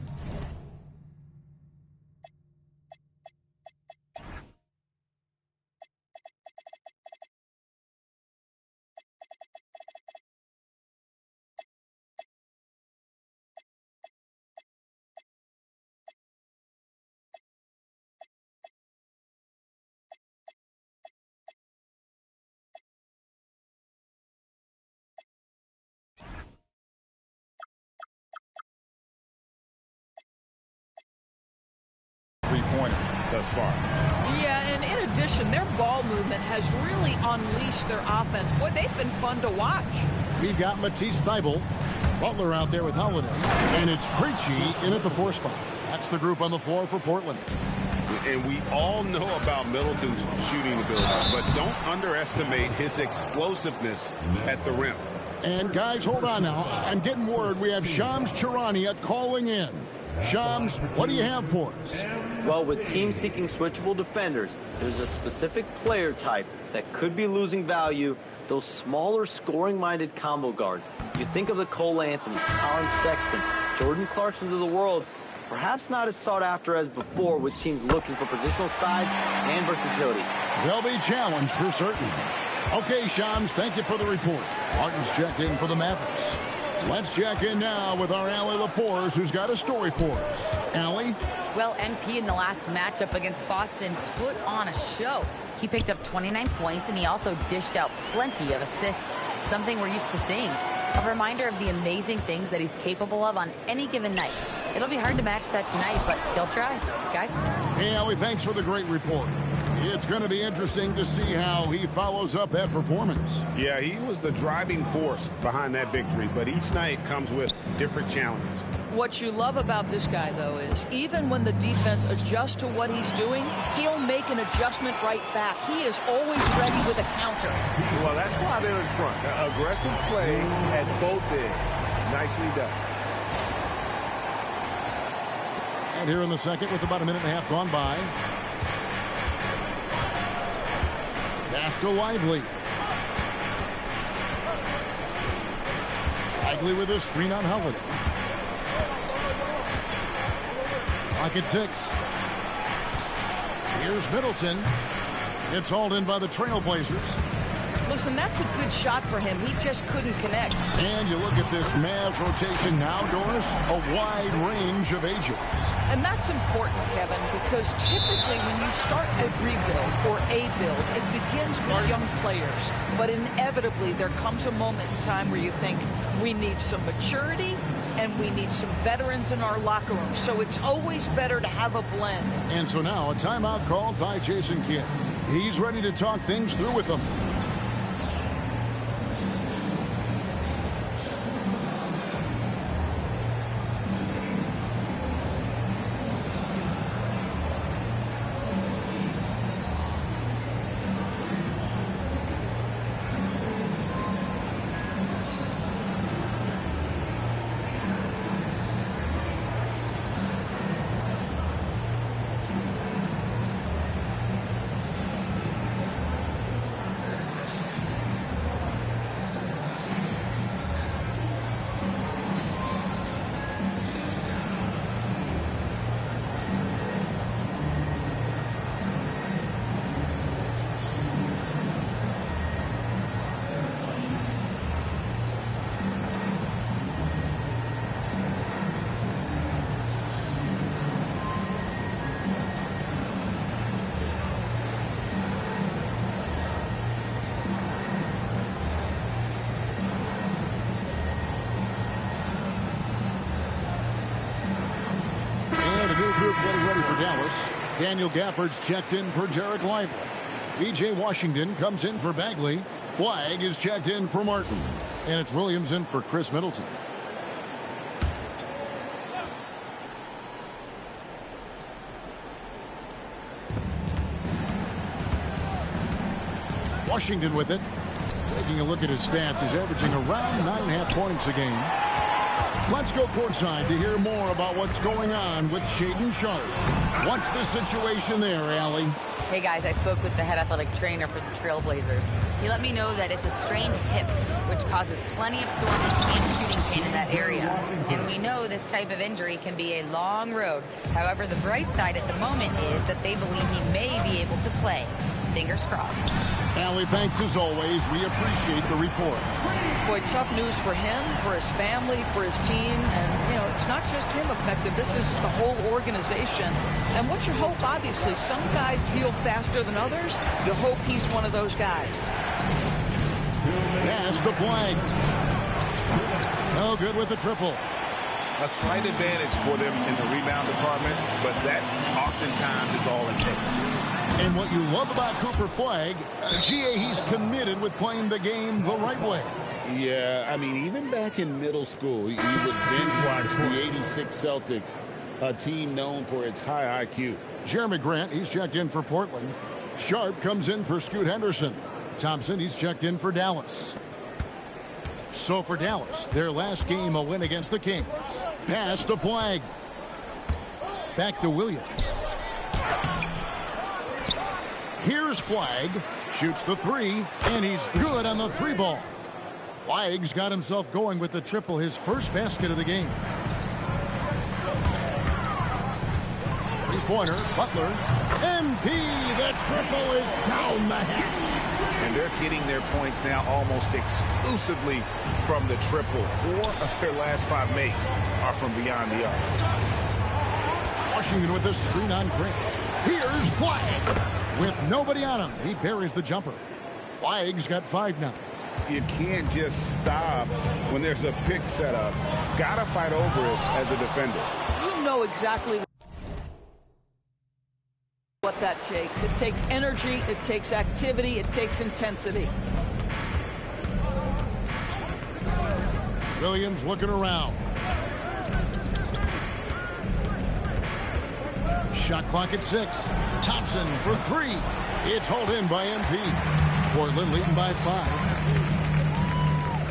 thus far. Yeah, and in addition, their ball movement has really unleashed their offense. Boy, they've been fun to watch. We've got Matisse Thybulle, Butler out there with Holiday, and it's Krejci in at the 4 spot. That's the group on the floor for Portland. And we all know about Middleton's shooting ability, but don't underestimate his explosiveness at the rim. And guys, hold on now. I'm getting word we have Shams Charania calling in. Shams, what do you have for us? Well, with teams seeking switchable defenders, there's a specific player type that could be losing value. Those smaller scoring-minded combo guards. You think of the Cole Anthony, Colin Sexton, Jordan Clarksons of the world. Perhaps not as sought after as before with teams looking for positional size and versatility. They'll be challenged for certain. Okay, Shams, thank you for the report. Martin's checked in for the Mavericks. Let's check in now with our Allie LaForce, who's got a story for us. Allie? Well, MP in the last matchup against Boston put on a show. He picked up 29 points, and he also dished out plenty of assists, something we're used to seeing. A reminder of the amazing things that he's capable of on any given night. It'll be hard to match that tonight, but he'll try. Guys? Hey, Allie, thanks for the great report. It's going to be interesting to see how he follows up that performance. Yeah, he was the driving force behind that victory, but each night comes with different challenges. What you love about this guy, though, is even when the defense adjusts to what he's doing, he'll make an adjustment right back. He is always ready with a counter. Well, that's why they're in front. Aggressive play at both ends. Nicely done. And here in the second with about a minute and a half gone by. Pass to Lively. Lively with his screen on Holiday. Clock at 6. Here's Middleton. It's hauled in by the Trailblazers. Listen, that's a good shot for him. He just couldn't connect. And you look at this Mavs rotation now, Doris, a wide range of ages. And that's important, Kevin, because typically when you start a rebuild or a build, it begins with young players. But inevitably, there comes a moment in time where you think, we need some maturity and we need some veterans in our locker room. So it's always better to have a blend. And so now a timeout called by Jason Kidd. He's ready to talk things through with them. Getting ready for Dallas. Daniel Gafford's checked in for Jarek Lively. B.J. Washington comes in for Bagley. Flagg is checked in for Martin. And it's Williams in for Chris Middleton. Washington with it. Taking a look at his stats, he's averaging around 9.5 points a game. Let's go courtside to hear more about what's going on with Shaedon Sharpe. What's the situation there, Allie? Hey guys, I spoke with the head athletic trainer for the Trailblazers. He let me know that it's a strained hip, which causes plenty of soreness and shooting pain in that area. And we know this type of injury can be a long road. However, the bright side at the moment is that they believe he may be able to play. Fingers crossed. Allie, thanks as always. We appreciate the report. Boy, tough news for him, for his family, for his team. And, you know, it's not just him affected. This is the whole organization. And what you hope, obviously, some guys heal faster than others. You hope he's one of those guys. Pass to Flagg. No good with the triple. A slight advantage for them in the rebound department, but that oftentimes is all it takes. And what you love about Cooper Flagg, GA, he's committed with playing the game the right way. Yeah, I mean, even back in middle school, he would binge watch the '86 Celtics, a team known for its high IQ. Jeremy Grant, he's checked in for Portland. Sharp comes in for Scoot Henderson. Thompson, he's checked in for Dallas. So for Dallas, their last game, a win against the Kings. Pass to Flagg. Back to Williams. Here's Flagg. Shoots the three, and he's good on the three ball. Flagg's got himself going with the triple, his first basket of the game. Three-pointer, Butler. MP, the triple is down the hatch. And they're getting their points now almost exclusively from the triple. 4 of their last 5 makes are from beyond the arc. Washington with the screen on Grant. Here's Flagg. With nobody on him, he buries the jumper. Flagg's got 5 now. You can't just stop when there's a pick set up. Gotta fight over it as a defender. You know exactly what that takes. It takes energy, it takes activity, it takes intensity. Williams looking around. Shot clock at 6. Thompson for 3. It's hauled in by MP. Portland leading by 5.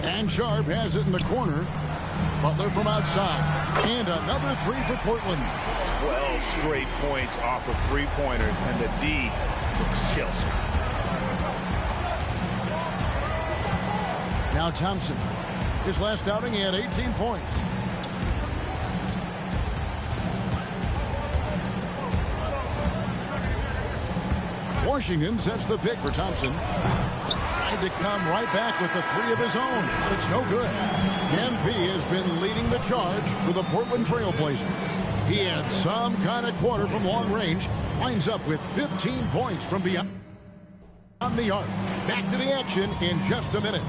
And Sharp has it in the corner. Butler from outside. And another 3 for Portland. 12 straight points off of 3-pointers, and the D looks Chelsea. Now Thompson. His last outing, he had 18 points. Washington sets the pick for Thompson. Tried to come right back with the 3 of his own, but it's no good. MP has been leading the charge for the Portland Trail Blazers. He had some kind of quarter from long range. Winds up with 15 points from beyond the arc. Back to the action in just a minute.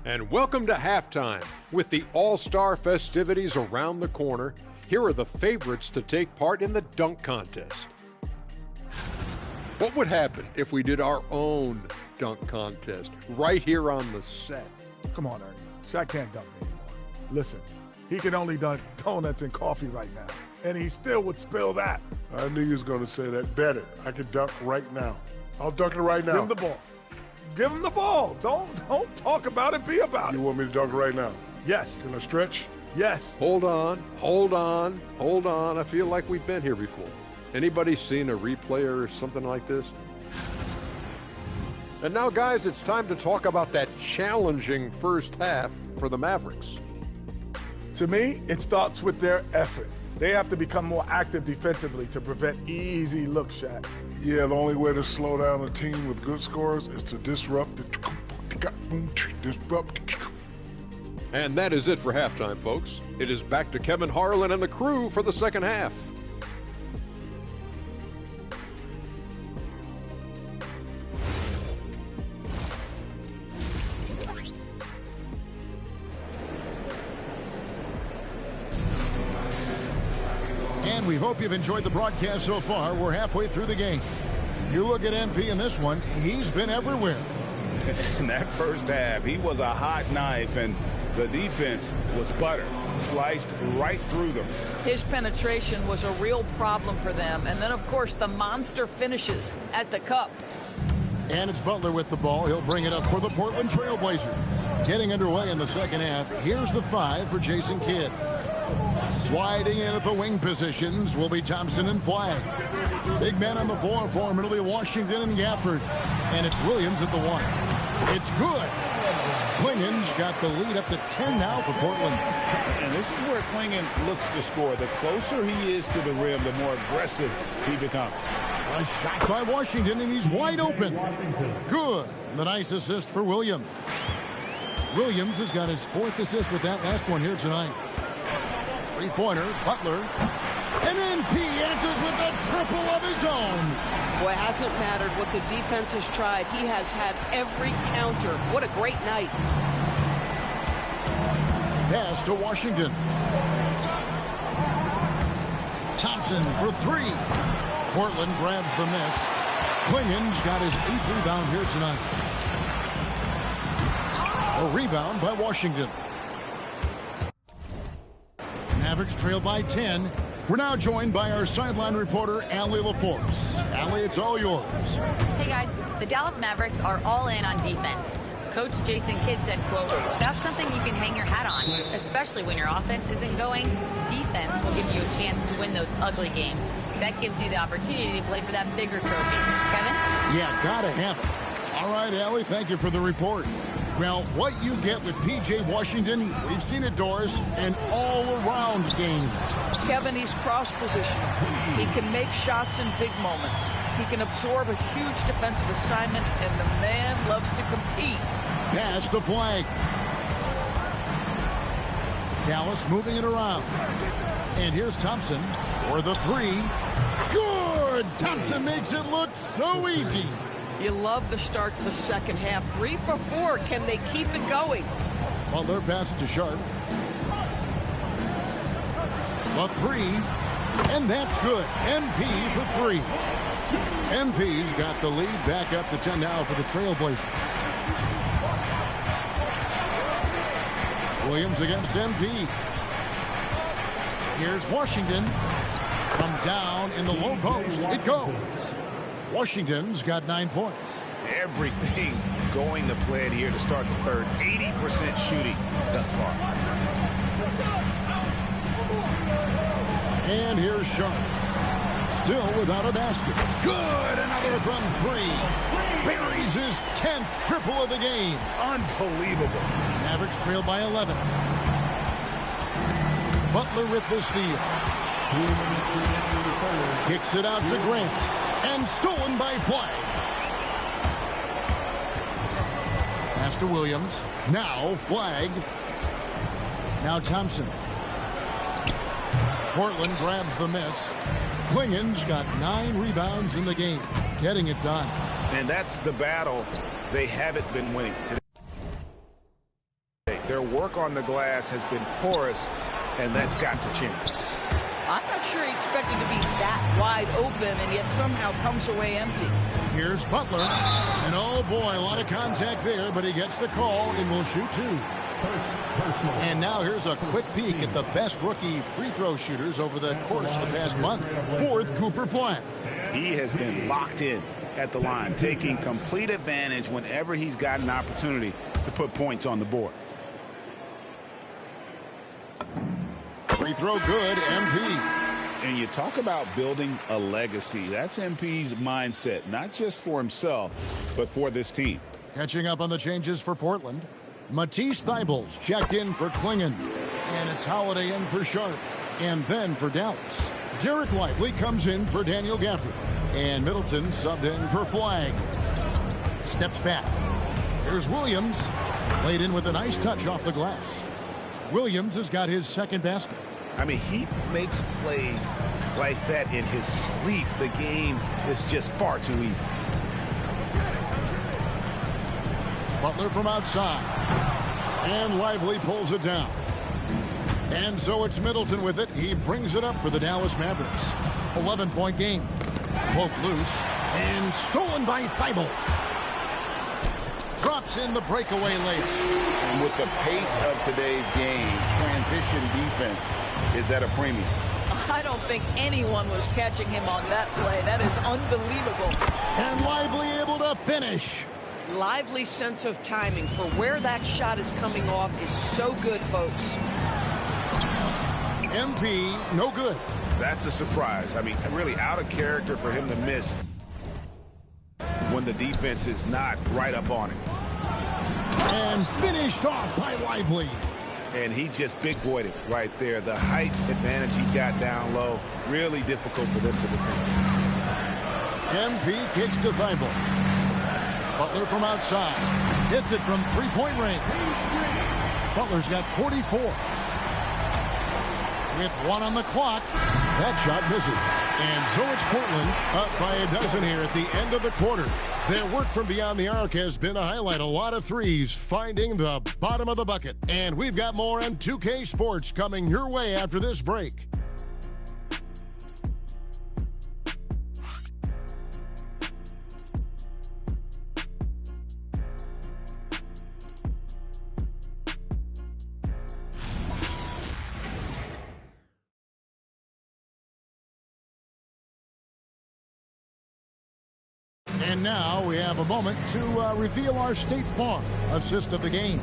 And welcome to halftime. With the All-Star festivities around the corner, here are the favorites to take part in the dunk contest. What would happen if we did our own dunk contest right here on the set? Come on, Ernie. Shaq can't dunk anymore. Listen, he can only dunk donuts and coffee right now, and he still would spill that. I knew you was going to say that. Bet it. I can dunk right now. I'll dunk it right now. Give him the ball. Give him the ball. Don't talk about it. Be about it. You want me to dunk right now? Yes. Can I stretch? Yes. Hold on. I feel like we've been here before. Anybody seen a replay or something like this? And now, guys, it's time to talk about that challenging first half for the Mavericks. To me, it starts with their effort. They have to become more active defensively to prevent easy looks, Shaq. Yeah, the only way to slow down a team with good scores is to disrupt. And that is it for halftime, folks. It is back to Kevin Harlan and the crew for the second half. And we hope you've enjoyed the broadcast so far. We're halfway through the game. You look at MP in this one, he's been everywhere. In that first half, he was a hot knife, and the defense was butter. Sliced right through them. His penetration was a real problem for them. And then, of course, the monster finishes at the cup. And it's Butler with the ball. He'll bring it up for the Portland Trail Blazers. Getting underway in the second half. Here's the 5 for Jason Kidd. Sliding in at the wing positions will be Thompson and Flagg. Big men on the floor for him. It'll be Washington and Gafford. And it's Williams at the 1. It's good. Klingen's got the lead up to 10 now for Portland. And this is where Klingen looks to score. The closer he is to the rim, the more aggressive he becomes. A shot by Washington, and he's wide open. Good. And the nice assist for Williams. Williams has got his 4th assist with that last one here tonight. Three-pointer, Butler. And NP answers with a triple of his own. Boy, it hasn't mattered what the defense has tried. He has had every counter. What a great night. Pass to Washington. Thompson for 3. Portland grabs the miss. Klingen's got his 8th rebound here tonight. A rebound by Washington. Mavericks trail by 10. We're now joined by our sideline reporter, Allie LaForce. Allie, it's all yours. Hey guys, the Dallas Mavericks are all in on defense. Coach Jason Kidd said, quote, "That's something you can hang your hat on, especially when your offense isn't going. Defense will give you a chance to win those ugly games. That gives you the opportunity to play for that bigger trophy." Kevin? Yeah, gotta have it. All right, Allie, thank you for the report. Well, what you get with P.J. Washington, we've seen it, Doris, an all-around game. Kevin, he's cross-positional. He can make shots in big moments. He can absorb a huge defensive assignment, and the man loves to compete. Pass the flag. Dallas moving it around. And here's Thompson for the 3. Good! Thompson makes it look so easy. You love the start to the second half. 3 for 4. Can they keep it going? Butler passes to Sharp. The 3. And that's good. MP for 3. MP's got the lead back up to 10 now for the Trailblazers. Williams against MP. Here's Washington. From down in the low post. It goes. Washington's got 9 points. Everything going to plan here to start the third. 80% shooting thus far. And here's Sharp. Still without a basket. Good! Another from 3. Buries his 10th triple of the game. Unbelievable. Mavericks trail by 11. Butler with the steal. Kicks it out to Grant. And stolen by Flag. Pass to Williams. Now Flag. Now Thompson. Portland grabs the miss. Klingen's got 9 rebounds in the game. Getting it done. And that's the battle they haven't been winning today. Their work on the glass has been porous, and that's got to change. I'm not sure he expected to be that wide open and yet somehow comes away empty. Here's Butler. And oh boy, a lot of contact there, but he gets the call and will shoot 2. And now here's a quick peek at the best rookie free throw shooters over the course of the past month. 4th, Cooper Flag. He has been locked in at the line, taking complete advantage whenever he's got an opportunity to put points on the board. Free throw good, MP. And you talk about building a legacy. That's MP's mindset, not just for himself, but for this team. Catching up on the changes for Portland. Matisse Thybulle's checked in for Klingen. And it's Holiday in for Sharp. And then for Dallas, Derek Lively comes in for Daniel Gafford. And Middleton subbed in for Flag. Steps back. Here's Williams. Played in with a nice touch off the glass. Williams has got his 2nd basket. I mean, he makes plays like that in his sleep. The game is just far too easy. Butler from outside. And Lively pulls it down. And so it's Middleton with it. He brings it up for the Dallas Mavericks. 11-point game. Poked loose. And stolen by Thibault. Drops in the breakaway layup. And with the pace of today's game, transition defense is at a premium. I don't think anyone was catching him on that play. That is unbelievable. And Lively able to finish. Lively sense of timing for where that shot is coming off is so good, folks. MP, no good. That's a surprise. I mean, really out of character for him to miss when the defense is not right up on it. And finished off by Lively. And he just big boyed it right there. The height advantage he's got down low, really difficult for them to defend. MP kicks to Thibault. Butler from outside. Hits it from three-point range. Butler's got 44. With 1 on the clock, that shot misses. And so it's Portland up by a dozen here at the end of the quarter. Their work from beyond the arc has been a highlight. A lot of threes finding the bottom of the bucket. And we've got more on 2K Sports coming your way after this break. And now we have a moment to reveal our State Farm assist of the game.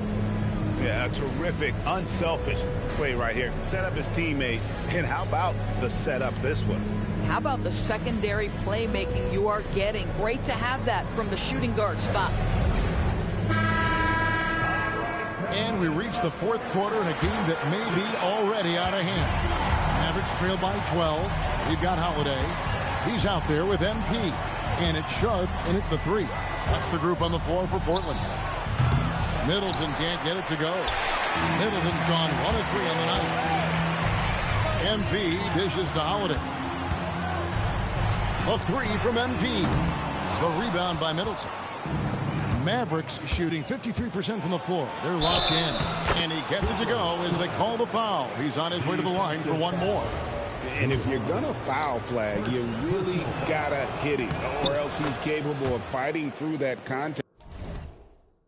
Yeah, a terrific, unselfish play right here. Set up his teammate. And how about the setup this was? How about the secondary playmaking you are getting? Great to have that from the shooting guard spot. And we reach the fourth quarter in a game that may be already out of hand. Mavericks trail by 12. We've got Holiday. He's out there with MP. And it's Sharp in at the 3. That's the group on the floor for Portland. Middleton can't get it to go. Middleton's gone 1 of 3 on the night. MP dishes to Holiday. A 3 from MP. The rebound by Middleton. Mavericks shooting 53% from the floor. They're locked in. And he gets it to go as they call the foul. He's on his way to the line for 1 more. And if you're going to foul flag, you really got to hit him, or else he's capable of fighting through that contact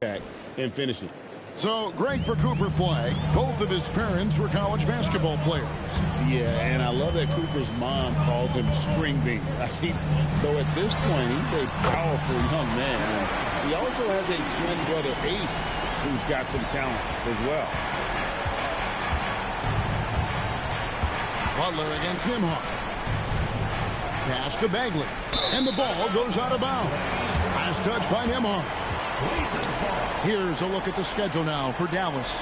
and finishing. So great for Cooper Flag. Both of his parents were college basketball players. Yeah, and I love that Cooper's mom calls him String Bean. Though at this point, he's a powerful young man. And he also has a twin brother, Ace, who's got some talent as well. Butler against Nimhart. Pass to Bagley. And the ball goes out of bounds. Last touch by Nimhart. Here's a look at the schedule now for Dallas.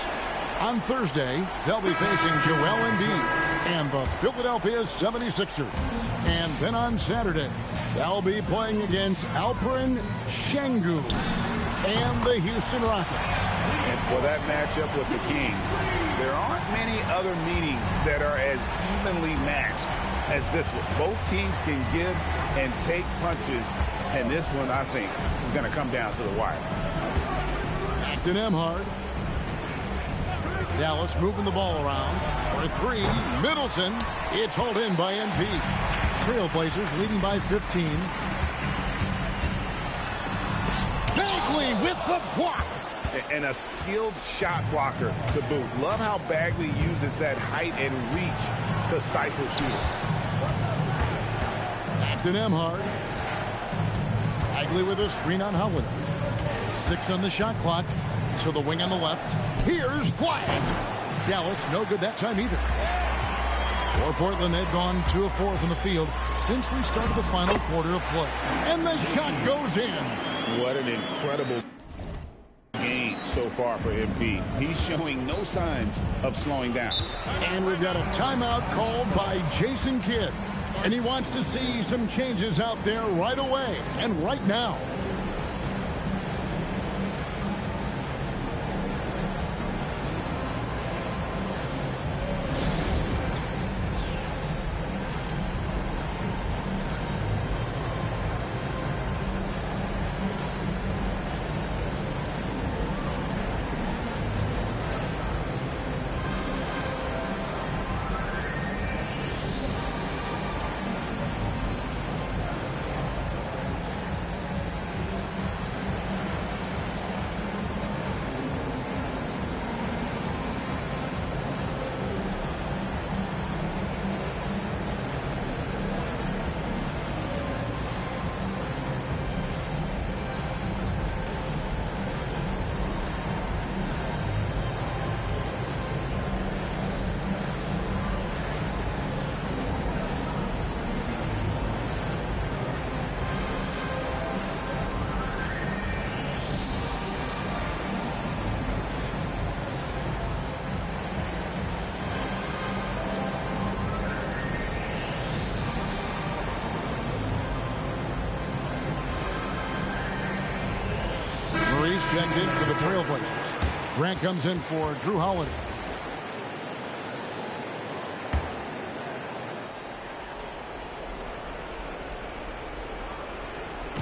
On Thursday, they'll be facing Joel Embiid and the Philadelphia 76ers. And then on Saturday, they'll be playing against Alperen Şengün and the Houston Rockets. And for that matchup with the Kings, there aren't many other meetings that are as evenly matched as this one. Both teams can give and take punches, and this one, I think, is going to come down to the wire. Back to Nimhart. Dallas moving the ball around. For 3, Middleton. It's hauled in by MP. Trailblazers leading by 15. Bagley with the block. And a skilled shot blocker to boot. Love how Bagley uses that height and reach to stifle shooting. Back to Nimhart. Bagley with a screen on Holiday. 6 on the shot clock. To the wing on the left. Here's Flag. Dallas no good that time either. For Portland, they've gone 2 of 4 from the field since we started the final quarter of play. And the shot goes in. What an incredible game so far for MP. He's showing no signs of slowing down. And we've got a timeout called by Jason Kidd. And he wants to see some changes out there right away and right now. checked in for the Trailblazers. Grant comes in for Drew Holiday.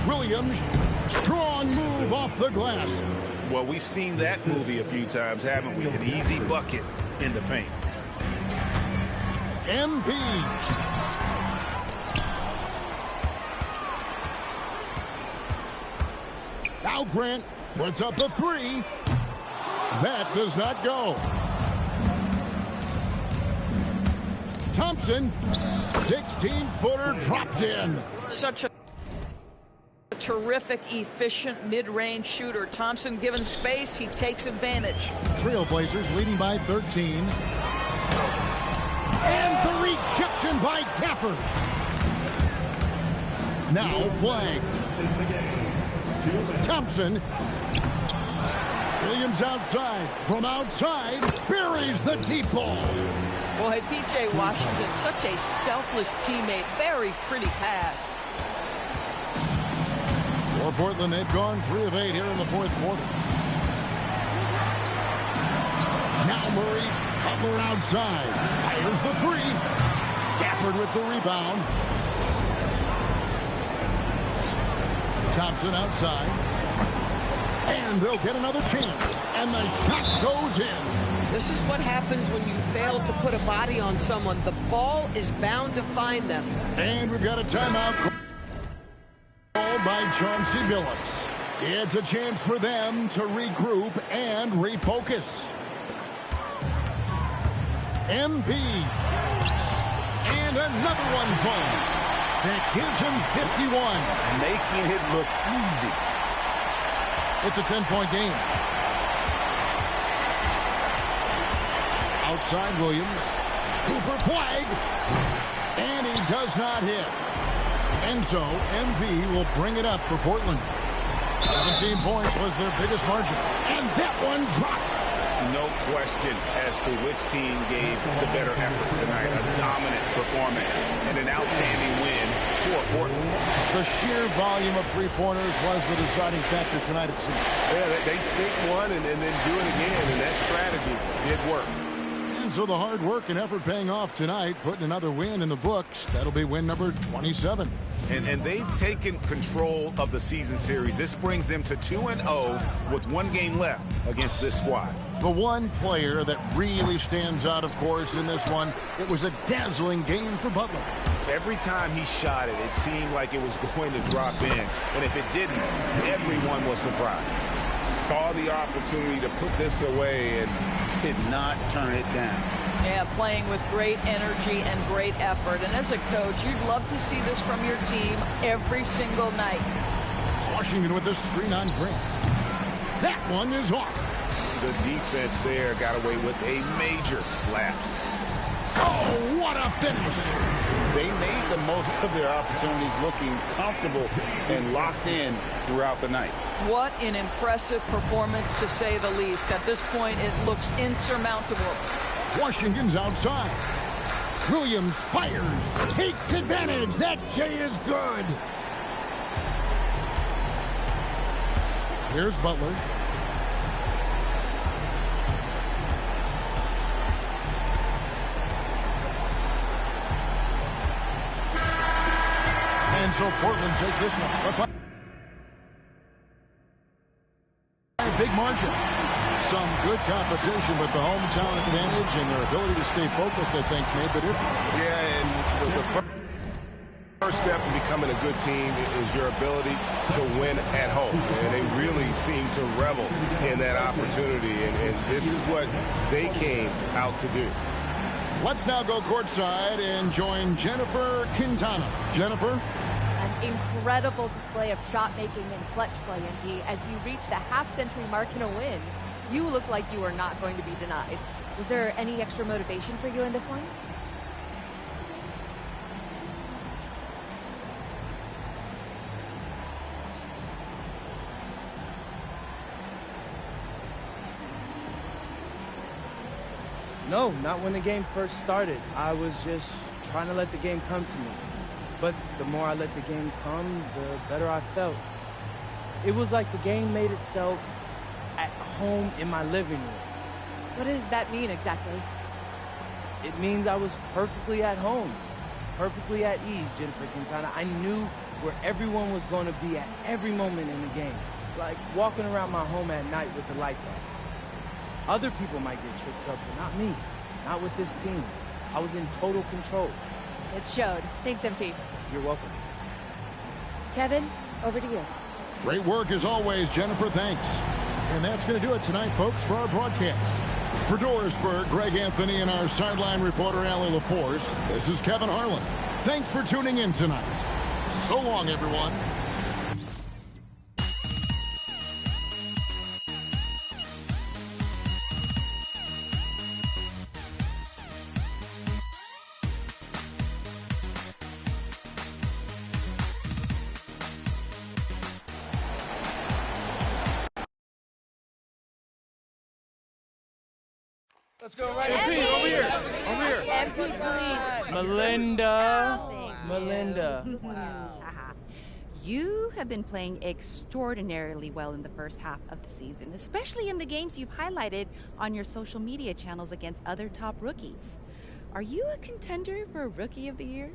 Williams, strong move off the glass. Well, we've seen that movie a few times, haven't we? An easy bucket in the paint. MP. Now Grant puts up a three. That does not go. Thompson, 16-footer, drops in. Such a terrific, efficient mid-range shooter. Thompson given space, he takes advantage. Trailblazers leading by 13. And the rejection by Gafford. Now flag. Thompson. Williams outside. From outside, buries the deep ball. Boy, P.J. Washington, such a selfless teammate. Very pretty pass. For Portland, they've gone 3 of 8 here in the fourth quarter. Now Murray, Butler outside. Fires the three. Gafford with the rebound. Thompson outside. And they'll get another chance. And the shot goes in. This is what happens when you fail to put a body on someone. The ball is bound to find them. And we've got a timeout called by Chauncey Billups. It's a chance for them to regroup and refocus. MP. And another one falls. That gives him 51. Making it look easy. It's a 10-point game. Outside Williams. Cooper flag. And he does not hit. And so MP will bring it up for Portland. 17 points was their biggest margin. And that one drops. No question as to which team gave the better effort tonight. A dominant performance and an outstanding win for Portland. The sheer volume of three-pointers was the deciding factor tonight, it seems. Yeah, they sink one and then do it again, and that strategy did work. And so the hard work and effort paying off tonight, putting another win in the books. That'll be win number 27. And they've taken control of the season series. This brings them to 2-0 with 1 game left against this squad. The one player that really stands out, of course, in this one, it was a dazzling game for Butler. Every time he shot it, it seemed like it was going to drop in. And if it didn't, everyone was surprised. Saw the opportunity to put this away and did not turn it down. Yeah, playing with great energy and great effort. And as a coach, you'd love to see this from your team every single night. Washington with the screen on Grant. That one is off. The defense there got away with a major lapse. Oh, what a finish! They made the most of their opportunities, looking comfortable and locked in throughout the night. What an impressive performance, to say the least. At this point, it looks insurmountable. Washington's outside. Williams fires, takes advantage. That J is good. Here's Butler. And so Portland takes this one. But by a big margin. Some good competition, but the hometown advantage and their ability to stay focused, I think, made the difference. Yeah, and the first step in becoming a good team is your ability to win at home. And they really seem to revel in that opportunity, and this is what they came out to do. Let's now go courtside and join Jennifer Quintana. Jennifer? An incredible display of shot-making and clutch play, MP, as you reach the half-century mark in a win. You look like you are not going to be denied. Was there any extra motivation for you in this one? No, not when the game first started. I was just trying to let the game come to me. But the more I let the game come, the better I felt. It was like the game made itself at home in my living room. What does that mean exactly? It means I was perfectly at home, perfectly at ease, Jennifer Quintana. I knew where everyone was going to be at every moment in the game, like walking around my home at night with the lights off. Other people might get tripped up, but not me, not with this team. I was in total control. It showed. Thanks, MT. You're welcome. Kevin, over to you. Great work as always, Jennifer. Thanks. And that's going to do it tonight, folks, for our broadcast. For Dorisburg, Greg Anthony, and our sideline reporter, Allie LaForce, this is Kevin Harlan. Thanks for tuning in tonight. So long, everyone. Let's go right MP, over here. Over here. MP, please. Melinda. You have been playing extraordinarily well in the first half of the season, especially in the games you've highlighted on your social media channels against other top rookies. Are you a contender for Rookie of the Year?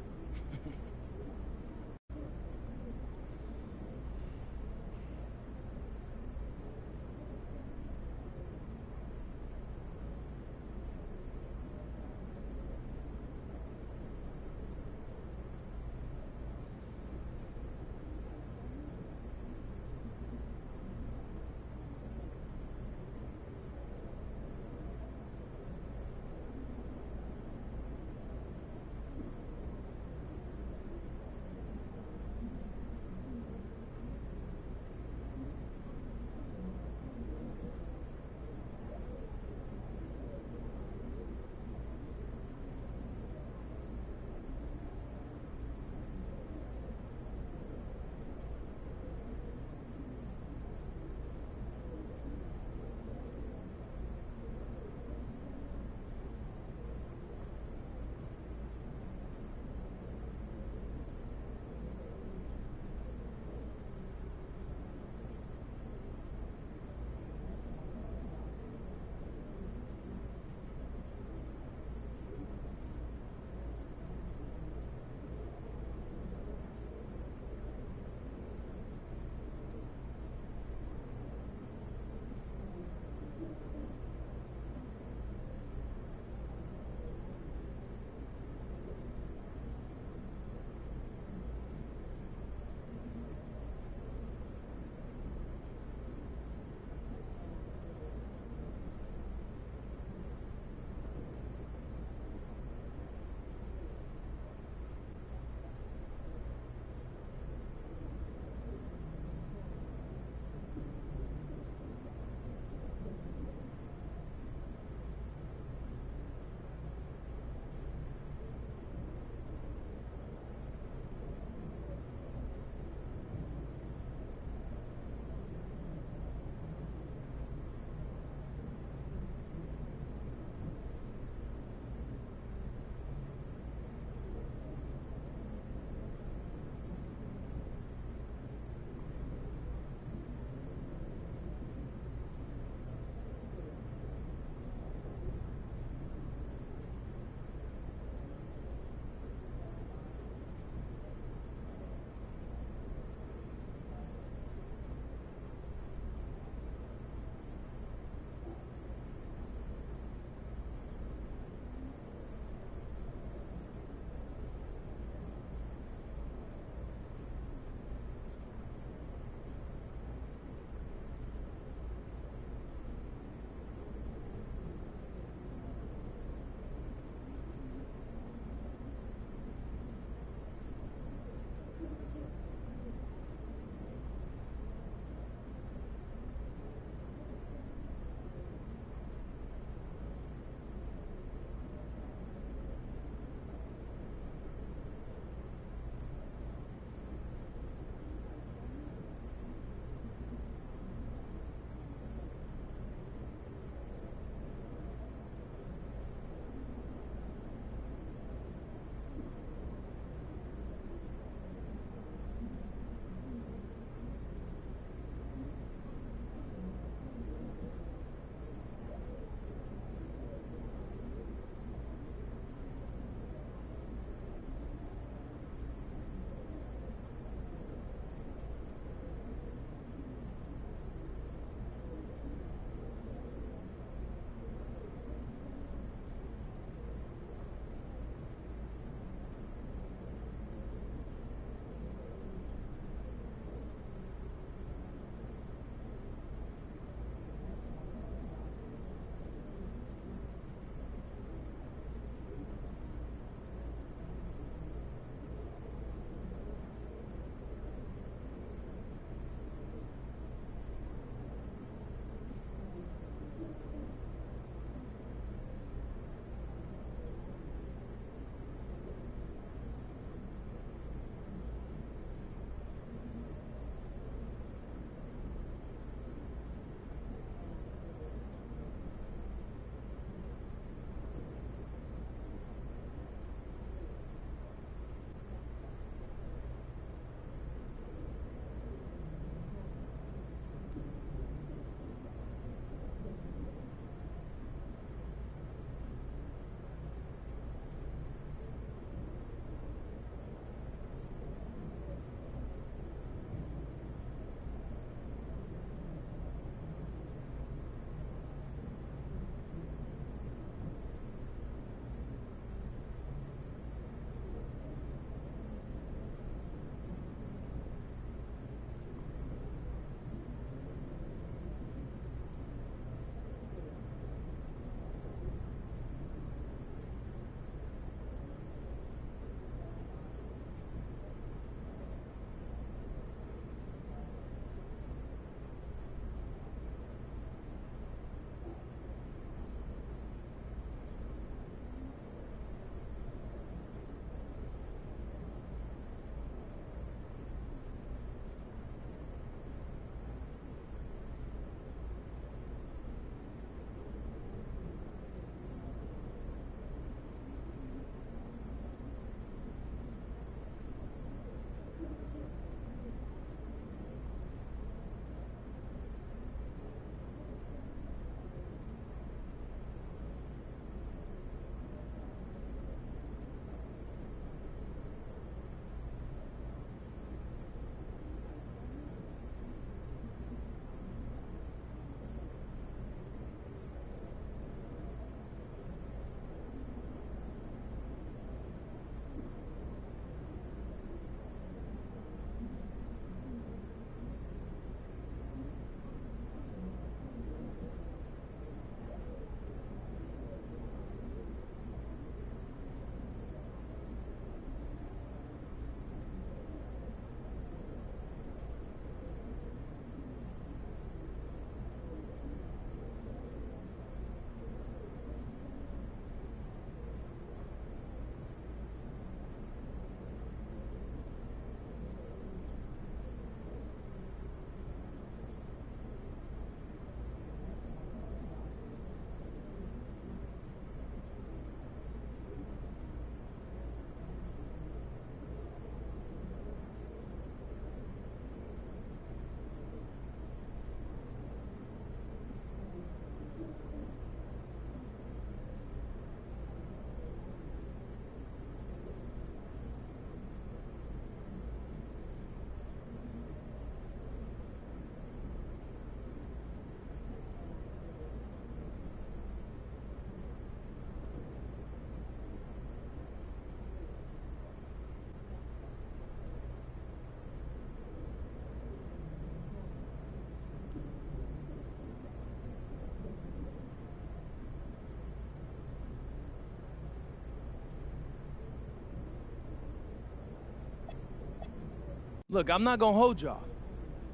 Look, I'm not gonna hold y'all.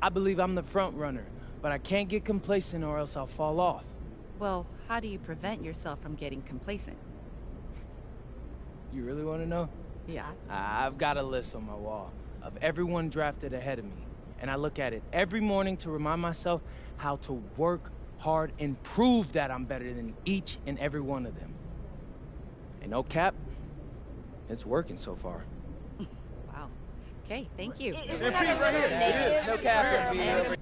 I believe I'm the front runner, but I can't get complacent or else I'll fall off. Well, how do you prevent yourself from getting complacent? You really want to know? Yeah. I've got a list on my wall of everyone drafted ahead of me, and I look at it every morning to remind myself how to work hard and prove that I'm better than each and every one of them. And no cap, it's working so far. Wow. Okay, thank you. Isn't that a little negative? No cap, MP.